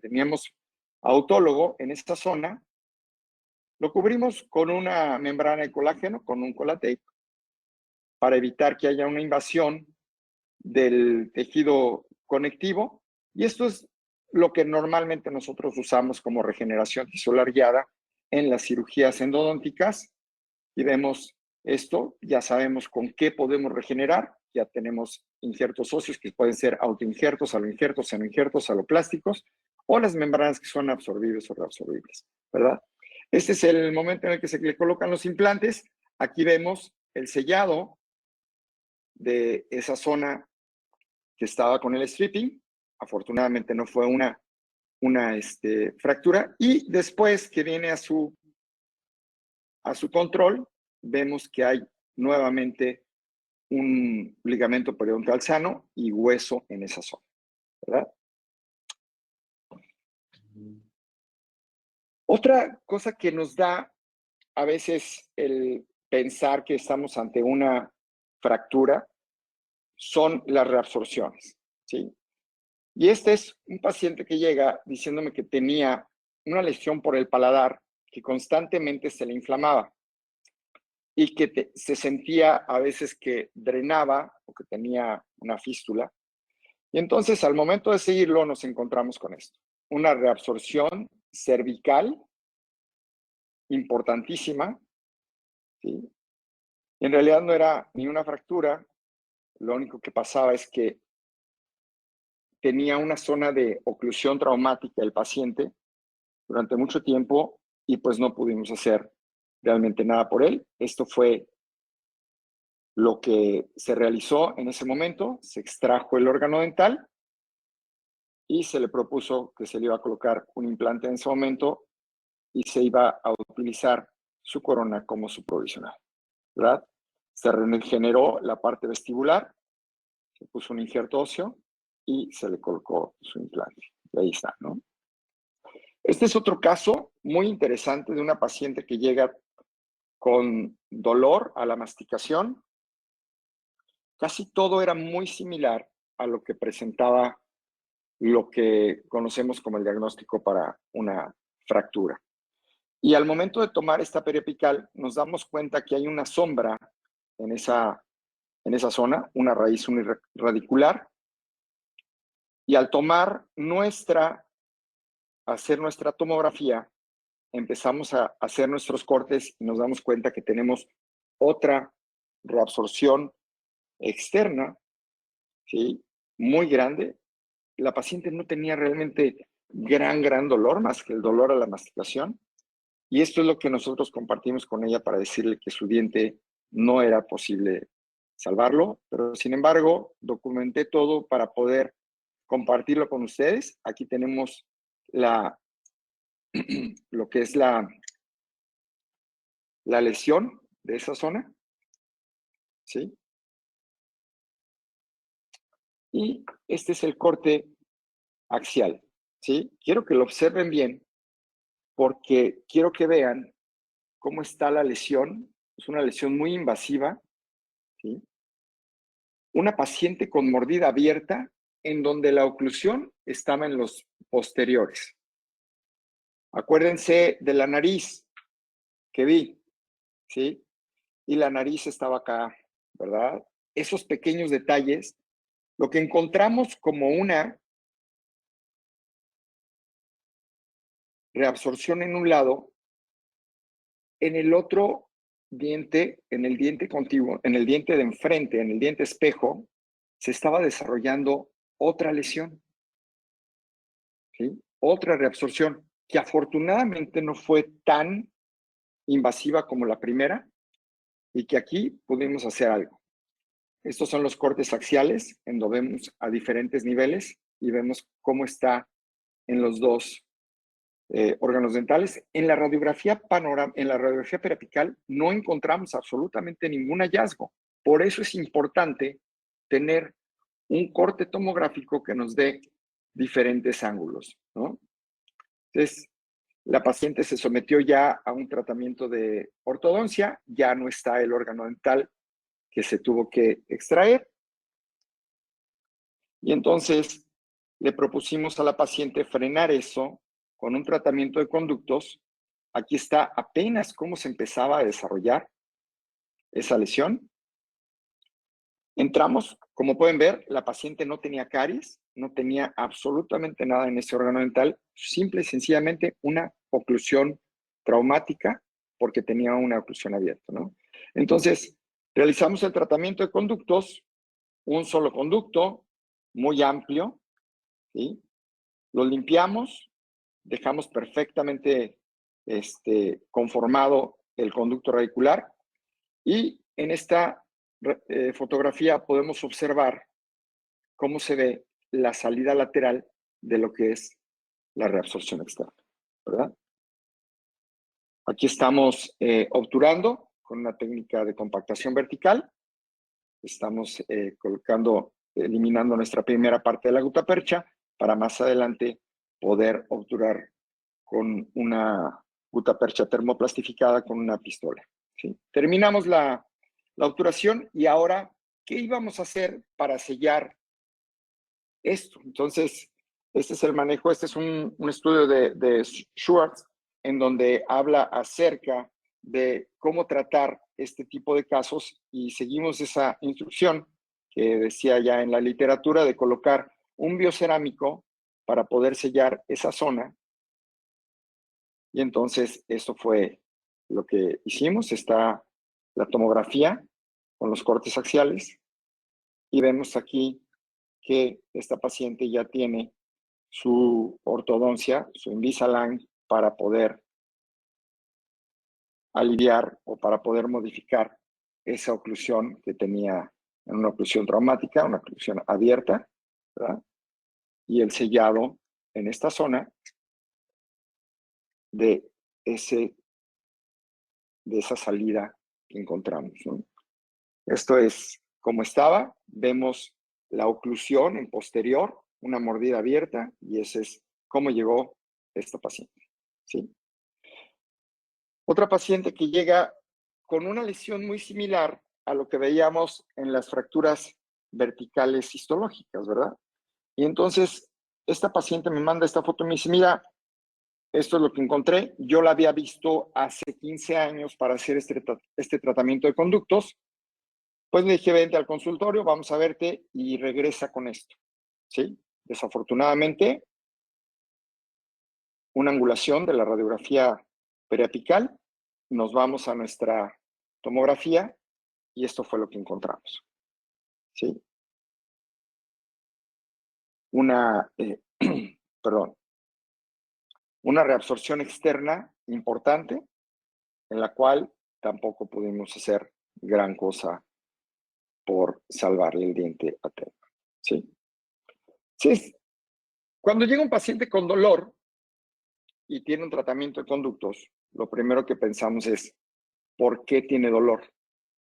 teníamos autólogo en esta zona, lo cubrimos con una membrana de colágeno, con un Colatape, para evitar que haya una invasión del tejido conectivo. Y esto es lo que normalmente nosotros usamos como regeneración tisular guiada en las cirugías endodónticas. Y vemos esto, ya sabemos con qué podemos regenerar. Ya tenemos injertos óseos que pueden ser autoinjertos, aloinjertos, senoinjertos, aloplásticos, o las membranas que son absorbibles o reabsorbibles, ¿verdad? Este es el momento en el que se le colocan los implantes. Aquí vemos el sellado de esa zona que estaba con el stripping. Afortunadamente no fue una fractura. Y después que viene a su control, vemos que hay nuevamente un ligamento periodontal sano y hueso en esa zona, ¿verdad? Otra cosa que nos da a veces el pensar que estamos ante una fractura son las reabsorciones, ¿sí? Y este es un paciente que llega diciéndome que tenía una lesión por el paladar que constantemente se le inflamaba y que se sentía a veces que drenaba o que tenía una fístula. Y entonces al momento de seguirlo nos encontramos con esto, una reabsorción cervical importantísima, ¿sí? Y en realidad no era ni una fractura, lo único que pasaba es que tenía una zona de oclusión traumática el paciente durante mucho tiempo y pues no pudimos hacer realmente nada por él. Esto fue lo que se realizó en ese momento, se extrajo el órgano dental y se le propuso que se le iba a colocar un implante en ese momento y se iba a utilizar su corona como su provisional, ¿verdad? Se regeneró la parte vestibular, se puso un injerto óseo y se le colocó su implante. Y ahí está, ¿no? Este es otro caso muy interesante de una paciente que llega con dolor a la masticación. Casi todo era muy similar a lo que presentaba lo que conocemos como el diagnóstico para una fractura. Y al momento de tomar esta perioapical, nos damos cuenta que hay una sombra en esa zona, una raíz uniradicular, y al hacer nuestra tomografía, empezamos a hacer nuestros cortes y nos damos cuenta que tenemos otra reabsorción externa, ¿sí? Muy grande. La paciente no tenía realmente gran dolor, más que el dolor a la masticación. Y esto es lo que nosotros compartimos con ella para decirle que su diente no era posible salvarlo, pero sin embargo, documenté todo para poder compartirlo con ustedes. Aquí tenemos lo que es la lesión de esa zona, ¿sí? Y este es el corte axial, ¿sí? Quiero que lo observen bien porque quiero que vean cómo está la lesión. Es una lesión muy invasiva, ¿sí? Una paciente con mordida abierta en donde la oclusión estaba en los posteriores. Acuérdense de la nariz que vi, ¿sí? Y la nariz estaba acá, ¿verdad? Esos pequeños detalles, lo que encontramos como una reabsorción en un lado, en el otro diente, en el diente contiguo, en el diente de enfrente, en el diente espejo, se estaba desarrollando otra lesión, ¿sí? Otra reabsorción que afortunadamente no fue tan invasiva como la primera y que aquí pudimos hacer algo. Estos son los cortes axiales, en donde vemos a diferentes niveles y vemos cómo está en los dos órganos dentales. En la radiografía periapical no encontramos absolutamente ningún hallazgo. Por eso es importante tener un corte tomográfico que nos dé diferentes ángulos, ¿no? Entonces, la paciente se sometió ya a un tratamiento de ortodoncia, ya no está el órgano dental que se tuvo que extraer. Y entonces le propusimos a la paciente frenar eso con un tratamiento de conductos. Aquí está apenas cómo se empezaba a desarrollar esa lesión. Entramos, como pueden ver, la paciente no tenía caries, no tenía absolutamente nada en ese órgano dental, simple y sencillamente una oclusión traumática porque tenía una oclusión abierta, ¿no? Entonces, realizamos el tratamiento de conductos, un solo conducto, muy amplio, ¿sí? Lo limpiamos, dejamos perfectamente conformado el conducto radicular y en esta fotografía podemos observar cómo se ve la salida lateral de lo que es la reabsorción externa, ¿verdad? Aquí estamos obturando con una técnica de compactación vertical. Estamos eliminando nuestra primera parte de la gutapercha para más adelante poder obturar con una gutapercha termoplastificada con una pistola, ¿sí? Terminamos la obturación y ahora, ¿qué íbamos a hacer para sellar esto? Entonces, este es el manejo, este es un estudio de Schwartz, en donde habla acerca de cómo tratar este tipo de casos y seguimos esa instrucción que decía ya en la literatura de colocar un biocerámico para poder sellar esa zona. Y entonces esto fue lo que hicimos. Está la tomografía con los cortes axiales y vemos aquí que esta paciente ya tiene su ortodoncia, su Invisalign, para poder aliviar o para poder modificar esa oclusión que tenía, una oclusión traumática, una oclusión abierta, ¿verdad? Y el sellado en esta zona de esa salida que encontramos, ¿no? Esto es como estaba. Vemos la oclusión en posterior, una mordida abierta, y ese es cómo llegó esta paciente, ¿sí? Otra paciente que llega con una lesión muy similar a lo que veíamos en las fracturas verticales histológicas, ¿verdad? Y entonces esta paciente me manda esta foto y me dice, mira, esto es lo que encontré. Yo la había visto hace 15 años para hacer este tratamiento de conductos. Pues le dije, vente al consultorio, vamos a verte y regresa con esto, ¿sí? Desafortunadamente, una angulación de la radiografía periapical, nos vamos a nuestra tomografía y esto fue lo que encontramos, ¿sí? Perdón, una reabsorción externa importante en la cual tampoco pudimos hacer gran cosa por salvarle el diente a Telma, ¿sí? Sí, cuando llega un paciente con dolor y tiene un tratamiento de conductos, lo primero que pensamos es, ¿por qué tiene dolor?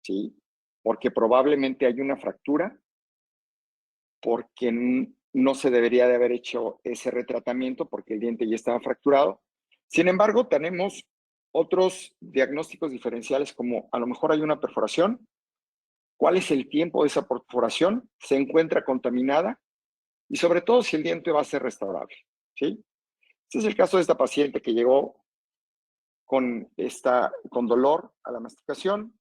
¿Sí? Porque probablemente hay una fractura, porque no se debería de haber hecho ese retratamiento porque el diente ya estaba fracturado. Sin embargo, tenemos otros diagnósticos diferenciales como a lo mejor hay una perforación. ¿Cuál es el tiempo de esa perforación? ¿Se encuentra contaminada? Y sobre todo si el diente va a ser restaurable, ¿sí? Este es el caso de esta paciente que llegó con dolor a la masticación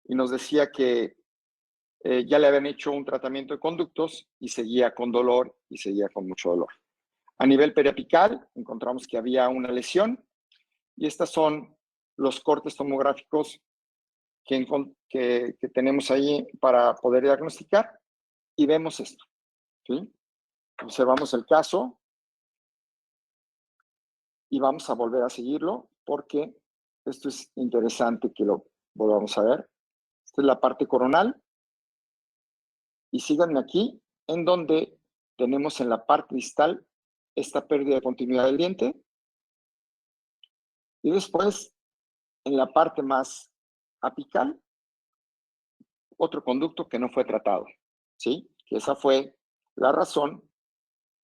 y nos decía que ya le habían hecho un tratamiento de conductos y seguía con dolor y seguía con mucho dolor. A nivel periapical encontramos que había una lesión y estos son los cortes tomográficos que tenemos ahí para poder diagnosticar y vemos esto, ¿sí? Observamos el caso y vamos a volver a seguirlo porque esto es interesante que lo volvamos a ver. Esta es la parte coronal y síganme aquí en donde tenemos en la parte distal esta pérdida de continuidad del diente. Y después, en la parte más apical, otro conducto que no fue tratado, ¿sí? Que esa fue la razón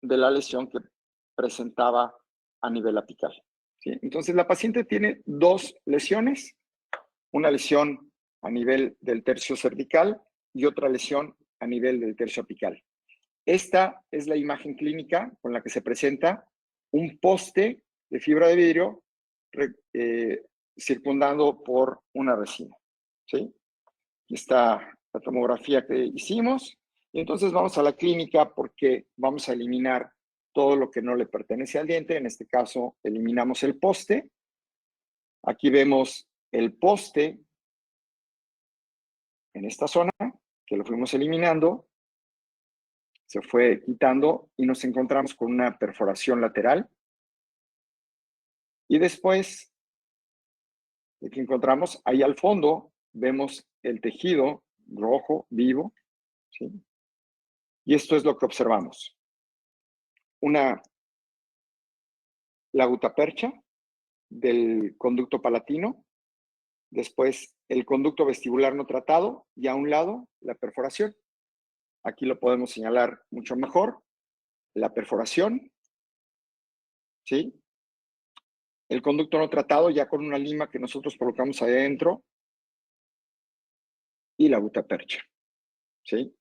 de la lesión que presentaba a nivel apical, ¿sí? Entonces, la paciente tiene dos lesiones, una lesión a nivel del tercio cervical y otra lesión a nivel del tercio apical. Esta es la imagen clínica con la que se presenta un poste de fibra de vidrio circundado por una resina, ¿sí? Aquí está la tomografía que hicimos. Y entonces vamos a la clínica porque vamos a eliminar todo lo que no le pertenece al diente. En este caso, eliminamos el poste. Aquí vemos el poste en esta zona, que lo fuimos eliminando. Se fue quitando y nos encontramos con una perforación lateral. Y después de que encontramos, ahí al fondo, vemos el tejido rojo, vivo, ¿sí? Y esto es lo que observamos. La gutapercha del conducto palatino, después el conducto vestibular no tratado y a un lado la perforación. Aquí lo podemos señalar mucho mejor. La perforación, ¿sí? El conducto no tratado ya con una lima que nosotros colocamos ahí adentro y la gutapercha, ¿sí?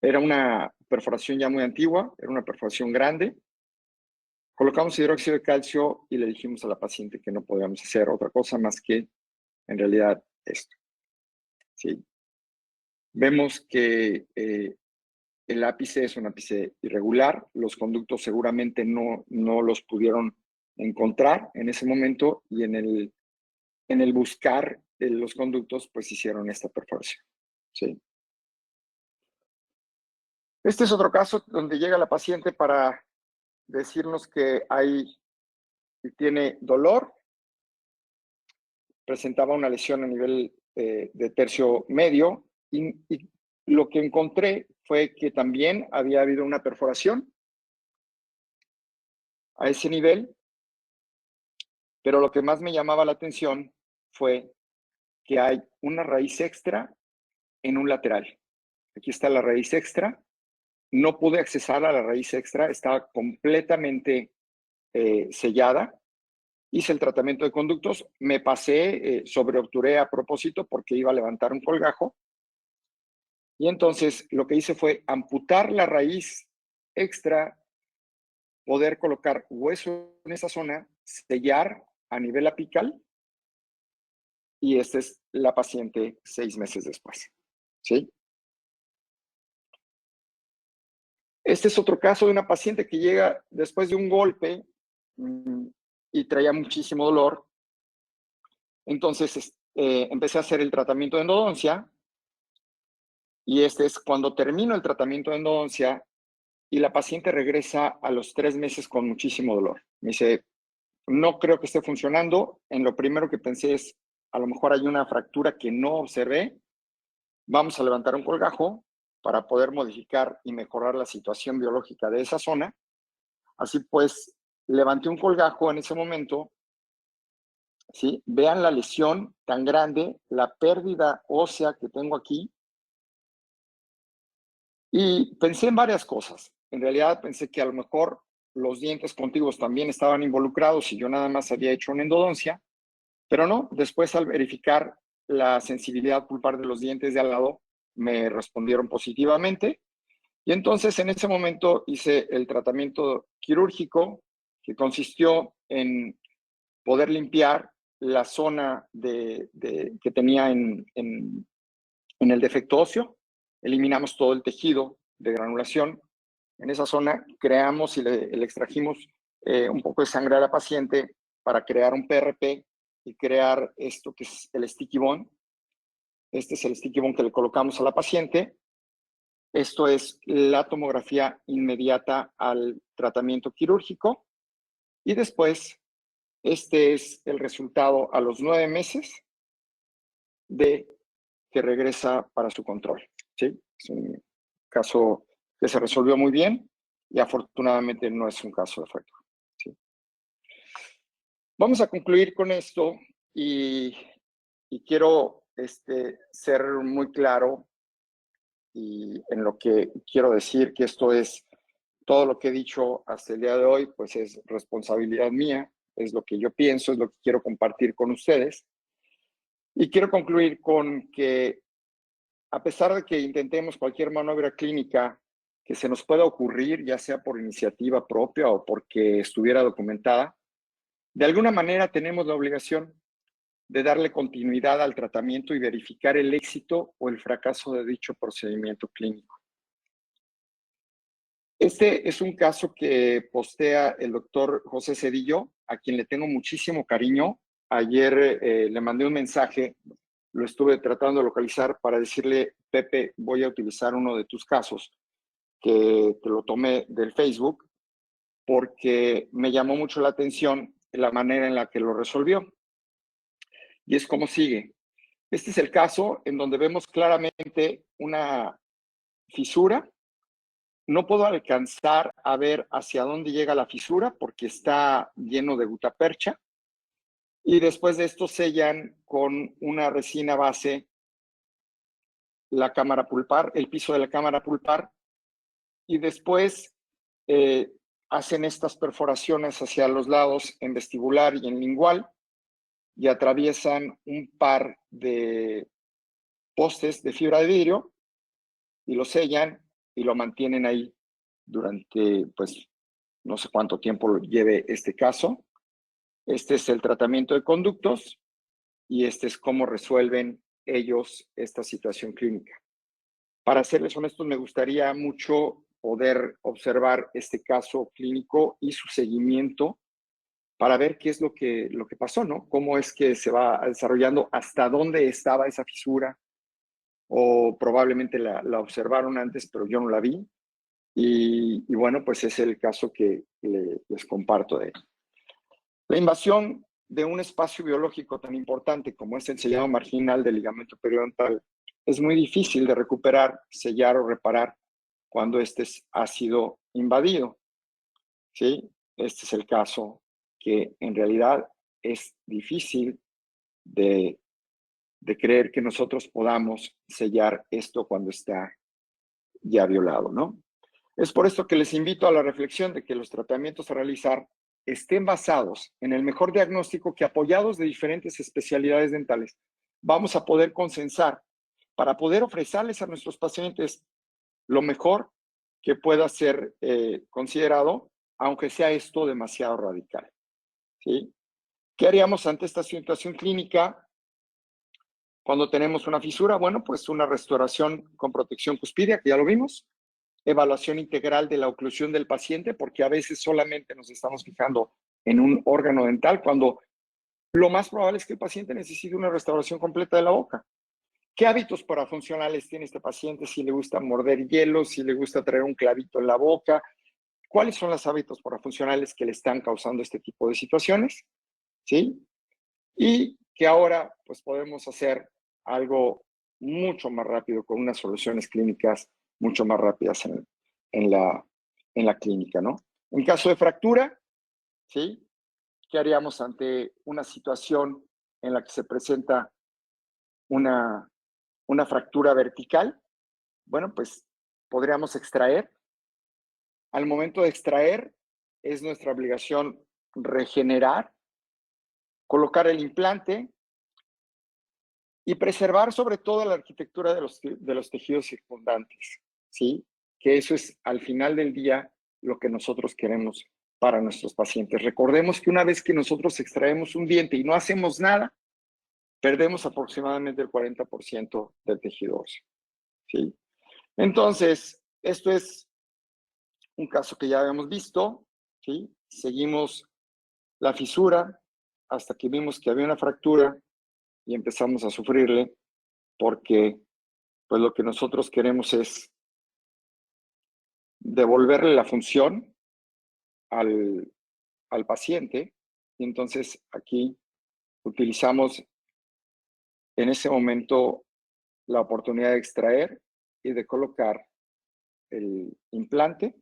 Era una perforación ya muy antigua, era una perforación grande. Colocamos hidróxido de calcio y le dijimos a la paciente que no podíamos hacer otra cosa más que, en realidad, esto, ¿sí? Vemos que el ápice es un ápice irregular, los conductos seguramente no los pudieron encontrar en ese momento y en el buscar los conductos, pues hicieron esta perforación, ¿sí? Este es otro caso donde llega la paciente para decirnos que tiene dolor, presentaba una lesión a nivel de tercio medio y lo que encontré fue que también había habido una perforación a ese nivel, pero lo que más me llamaba la atención fue que hay una raíz extra en un lateral. Aquí está la raíz extra. No pude accesar a la raíz extra, estaba completamente sellada. Hice el tratamiento de conductos, me pasé, sobreobturé a propósito porque iba a levantar un colgajo. Y entonces lo que hice fue amputar la raíz extra, poder colocar hueso en esa zona, sellar a nivel apical. Y esta es la paciente 6 meses después, ¿sí? Este es otro caso de una paciente que llega después de un golpe y traía muchísimo dolor. Entonces empecé a hacer el tratamiento de endodoncia y este es cuando termino el tratamiento de endodoncia y la paciente regresa a los 3 meses con muchísimo dolor. Me dice, no creo que esté funcionando. En lo primero que pensé es, a lo mejor hay una fractura que no observé. Vamos a levantar un colgajo para poder modificar y mejorar la situación biológica de esa zona. Así pues, levanté un colgajo en ese momento, ¿sí? Vean la lesión tan grande, la pérdida ósea que tengo aquí. Y pensé en varias cosas. En realidad pensé que a lo mejor los dientes contiguos también estaban involucrados y yo nada más había hecho una endodoncia, pero no. Después, al verificar la sensibilidad pulpar de los dientes de al lado, me respondieron positivamente. Y entonces en ese momento hice el tratamiento quirúrgico que consistió en poder limpiar la zona que tenía en el defecto óseo. Eliminamos todo el tejido de granulación. En esa zona creamos y le extrajimos un poco de sangre a la paciente para crear un PRP y crear esto que es el sticky bone. Este es el sticky bone que le colocamos a la paciente. Esto es la tomografía inmediata al tratamiento quirúrgico. Y después, este es el resultado a los 9 meses de que regresa para su control, ¿sí? Es un caso que se resolvió muy bien. y afortunadamente no es un caso de fractura. ¿Sí? Vamos a concluir con esto y quiero ser muy claro y en lo que quiero decir, que esto es todo lo que he dicho hasta el día de hoy, pues es responsabilidad mía, es lo que yo pienso, es lo que quiero compartir con ustedes. Y quiero concluir con que a pesar de que intentemos cualquier maniobra clínica que se nos pueda ocurrir, ya sea por iniciativa propia o porque estuviera documentada, de alguna manera tenemos la obligación de darle continuidad al tratamiento y verificar el éxito o el fracaso de dicho procedimiento clínico. Este es un caso que postea el doctor José Cedillo, a quien le tengo muchísimo cariño. Ayer le mandé un mensaje, lo estuve tratando de localizar para decirle, Pepe, voy a utilizar uno de tus casos, que lo tomé del Facebook, porque me llamó mucho la atención la manera en la que lo resolvió. Y es como sigue. Este es el caso en donde vemos claramente una fisura. No puedo alcanzar a ver hacia dónde llega la fisura porque está lleno de gutapercha. Y después de esto sellan con una resina base la cámara pulpar, el piso de la cámara pulpar. Y después hacen estas perforaciones hacia los lados en vestibular y en lingual y atraviesan un par de postes de fibra de vidrio y lo sellan y lo mantienen ahí durante, pues, no sé cuánto tiempo lleve este caso. Este es el tratamiento de conductos y este es cómo resuelven ellos esta situación clínica. Para serles honestos, me gustaría mucho poder observar este caso clínico y su seguimiento para ver qué es lo que pasó, ¿no? Cómo es que se va desarrollando, hasta dónde estaba esa fisura, o probablemente la observaron antes, pero yo no la vi. Y bueno, pues es el caso que les comparto de él. La invasión de un espacio biológico tan importante como es el sellado marginal del ligamento periodontal es muy difícil de recuperar, sellar o reparar cuando este ha sido invadido. ¿Sí? Este es el caso que en realidad es difícil de creer que nosotros podamos sellar esto cuando está ya violado, ¿no? Es por esto que les invito a la reflexión de que los tratamientos a realizar estén basados en el mejor diagnóstico, que apoyados de diferentes especialidades dentales vamos a poder consensar para poder ofrecerles a nuestros pacientes lo mejor que pueda ser considerado, aunque sea esto demasiado radical. ¿Sí? ¿Qué haríamos ante esta situación clínica cuando tenemos una fisura? Bueno, pues una restauración con protección cuspidea, que ya lo vimos, evaluación integral de la oclusión del paciente, porque a veces solamente nos estamos fijando en un órgano dental cuando lo más probable es que el paciente necesite una restauración completa de la boca. ¿Qué hábitos parafuncionales tiene este paciente? Si le gusta morder hielo, si le gusta traer un clavito en la boca. ¿Cuáles son los hábitos parafuncionales que le están causando este tipo de situaciones? ¿Sí? Y que ahora pues podemos hacer algo mucho más rápido con unas soluciones clínicas mucho más rápidas en la clínica, ¿no? En caso de fractura, ¿sí? ¿Qué haríamos ante una situación en la que se presenta una fractura vertical? Bueno, pues podríamos extraer. Al momento de extraer, es nuestra obligación regenerar, colocar el implante y preservar sobre todo la arquitectura de los tejidos circundantes, ¿sí? Que eso es al final del día lo que nosotros queremos para nuestros pacientes. Recordemos que una vez que nosotros extraemos un diente y no hacemos nada, perdemos aproximadamente el 40% del tejido óseo, ¿sí? Entonces, esto es un caso que ya habíamos visto, ¿sí? Seguimos la fisura hasta que vimos que había una fractura y empezamos a sufrirle porque pues lo que nosotros queremos es devolverle la función al paciente. Y entonces aquí utilizamos en ese momento la oportunidad de extraer y de colocar el implante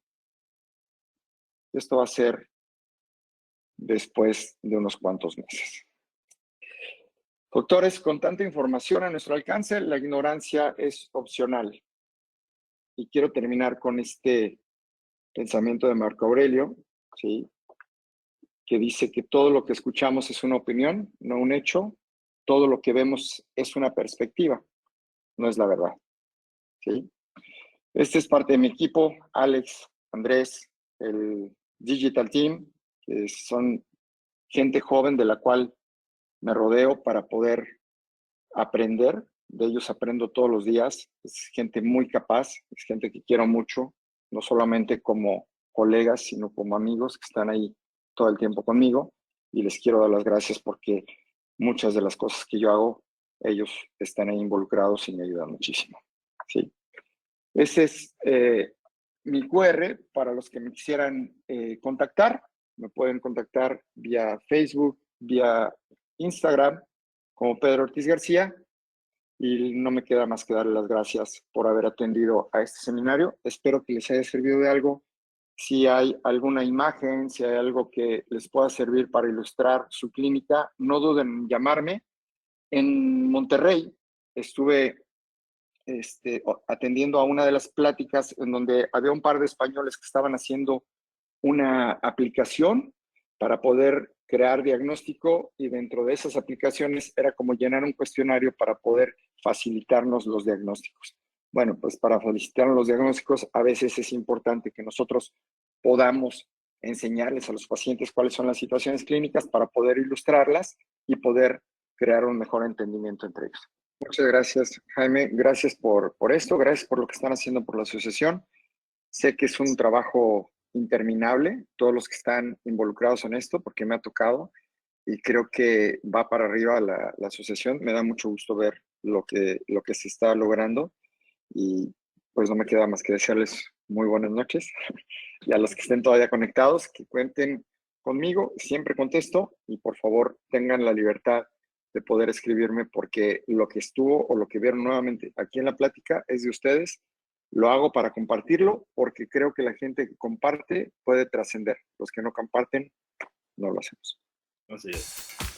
Esto va a ser después de unos cuantos meses. Doctores, con tanta información a nuestro alcance, la ignorancia es opcional. Y quiero terminar con este pensamiento de Marco Aurelio, ¿sí?, que dice que todo lo que escuchamos es una opinión, no un hecho. Todo lo que vemos es una perspectiva, no es la verdad, ¿sí? Este es parte de mi equipo, Alex, Andrés, el Digital Team, que son gente joven de la cual me rodeo para poder aprender. De ellos aprendo todos los días. Es gente muy capaz, es gente que quiero mucho, no solamente como colegas, sino como amigos que están ahí todo el tiempo conmigo. Y les quiero dar las gracias porque muchas de las cosas que yo hago, ellos están ahí involucrados y me ayudan muchísimo. ¿Sí? Ese es mi QR para los que me quisieran contactar. Me pueden contactar vía Facebook, vía Instagram, como Pedro Ortiz García. Y no me queda más que darle las gracias por haber atendido a este seminario. Espero que les haya servido de algo. Si hay alguna imagen, si hay algo que les pueda servir para ilustrar su clínica, no duden en llamarme. En Monterrey estuve atendiendo a una de las pláticas en donde había un par de españoles que estaban haciendo una aplicación para poder crear diagnóstico, y dentro de esas aplicaciones era como llenar un cuestionario para poder facilitarnos los diagnósticos. Bueno, pues para facilitarnos los diagnósticos a veces es importante que nosotros podamos enseñarles a los pacientes cuáles son las situaciones clínicas para poder ilustrarlas y poder crear un mejor entendimiento entre ellos. Muchas gracias, Jaime. Gracias por esto. Gracias por lo que están haciendo por la asociación. Sé que es un trabajo interminable, todos los que están involucrados en esto, porque me ha tocado y creo que va para arriba la asociación. Me da mucho gusto ver lo que se está logrando y pues no me queda más que desearles muy buenas noches. Y a los que estén todavía conectados, que cuenten conmigo, siempre contesto y por favor tengan la libertad de poder escribirme porque lo que estuvo o lo que vieron nuevamente aquí en la plática es de ustedes. Lo hago para compartirlo porque creo que la gente que comparte puede trascender. Los que no comparten, no lo hacemos. Así es.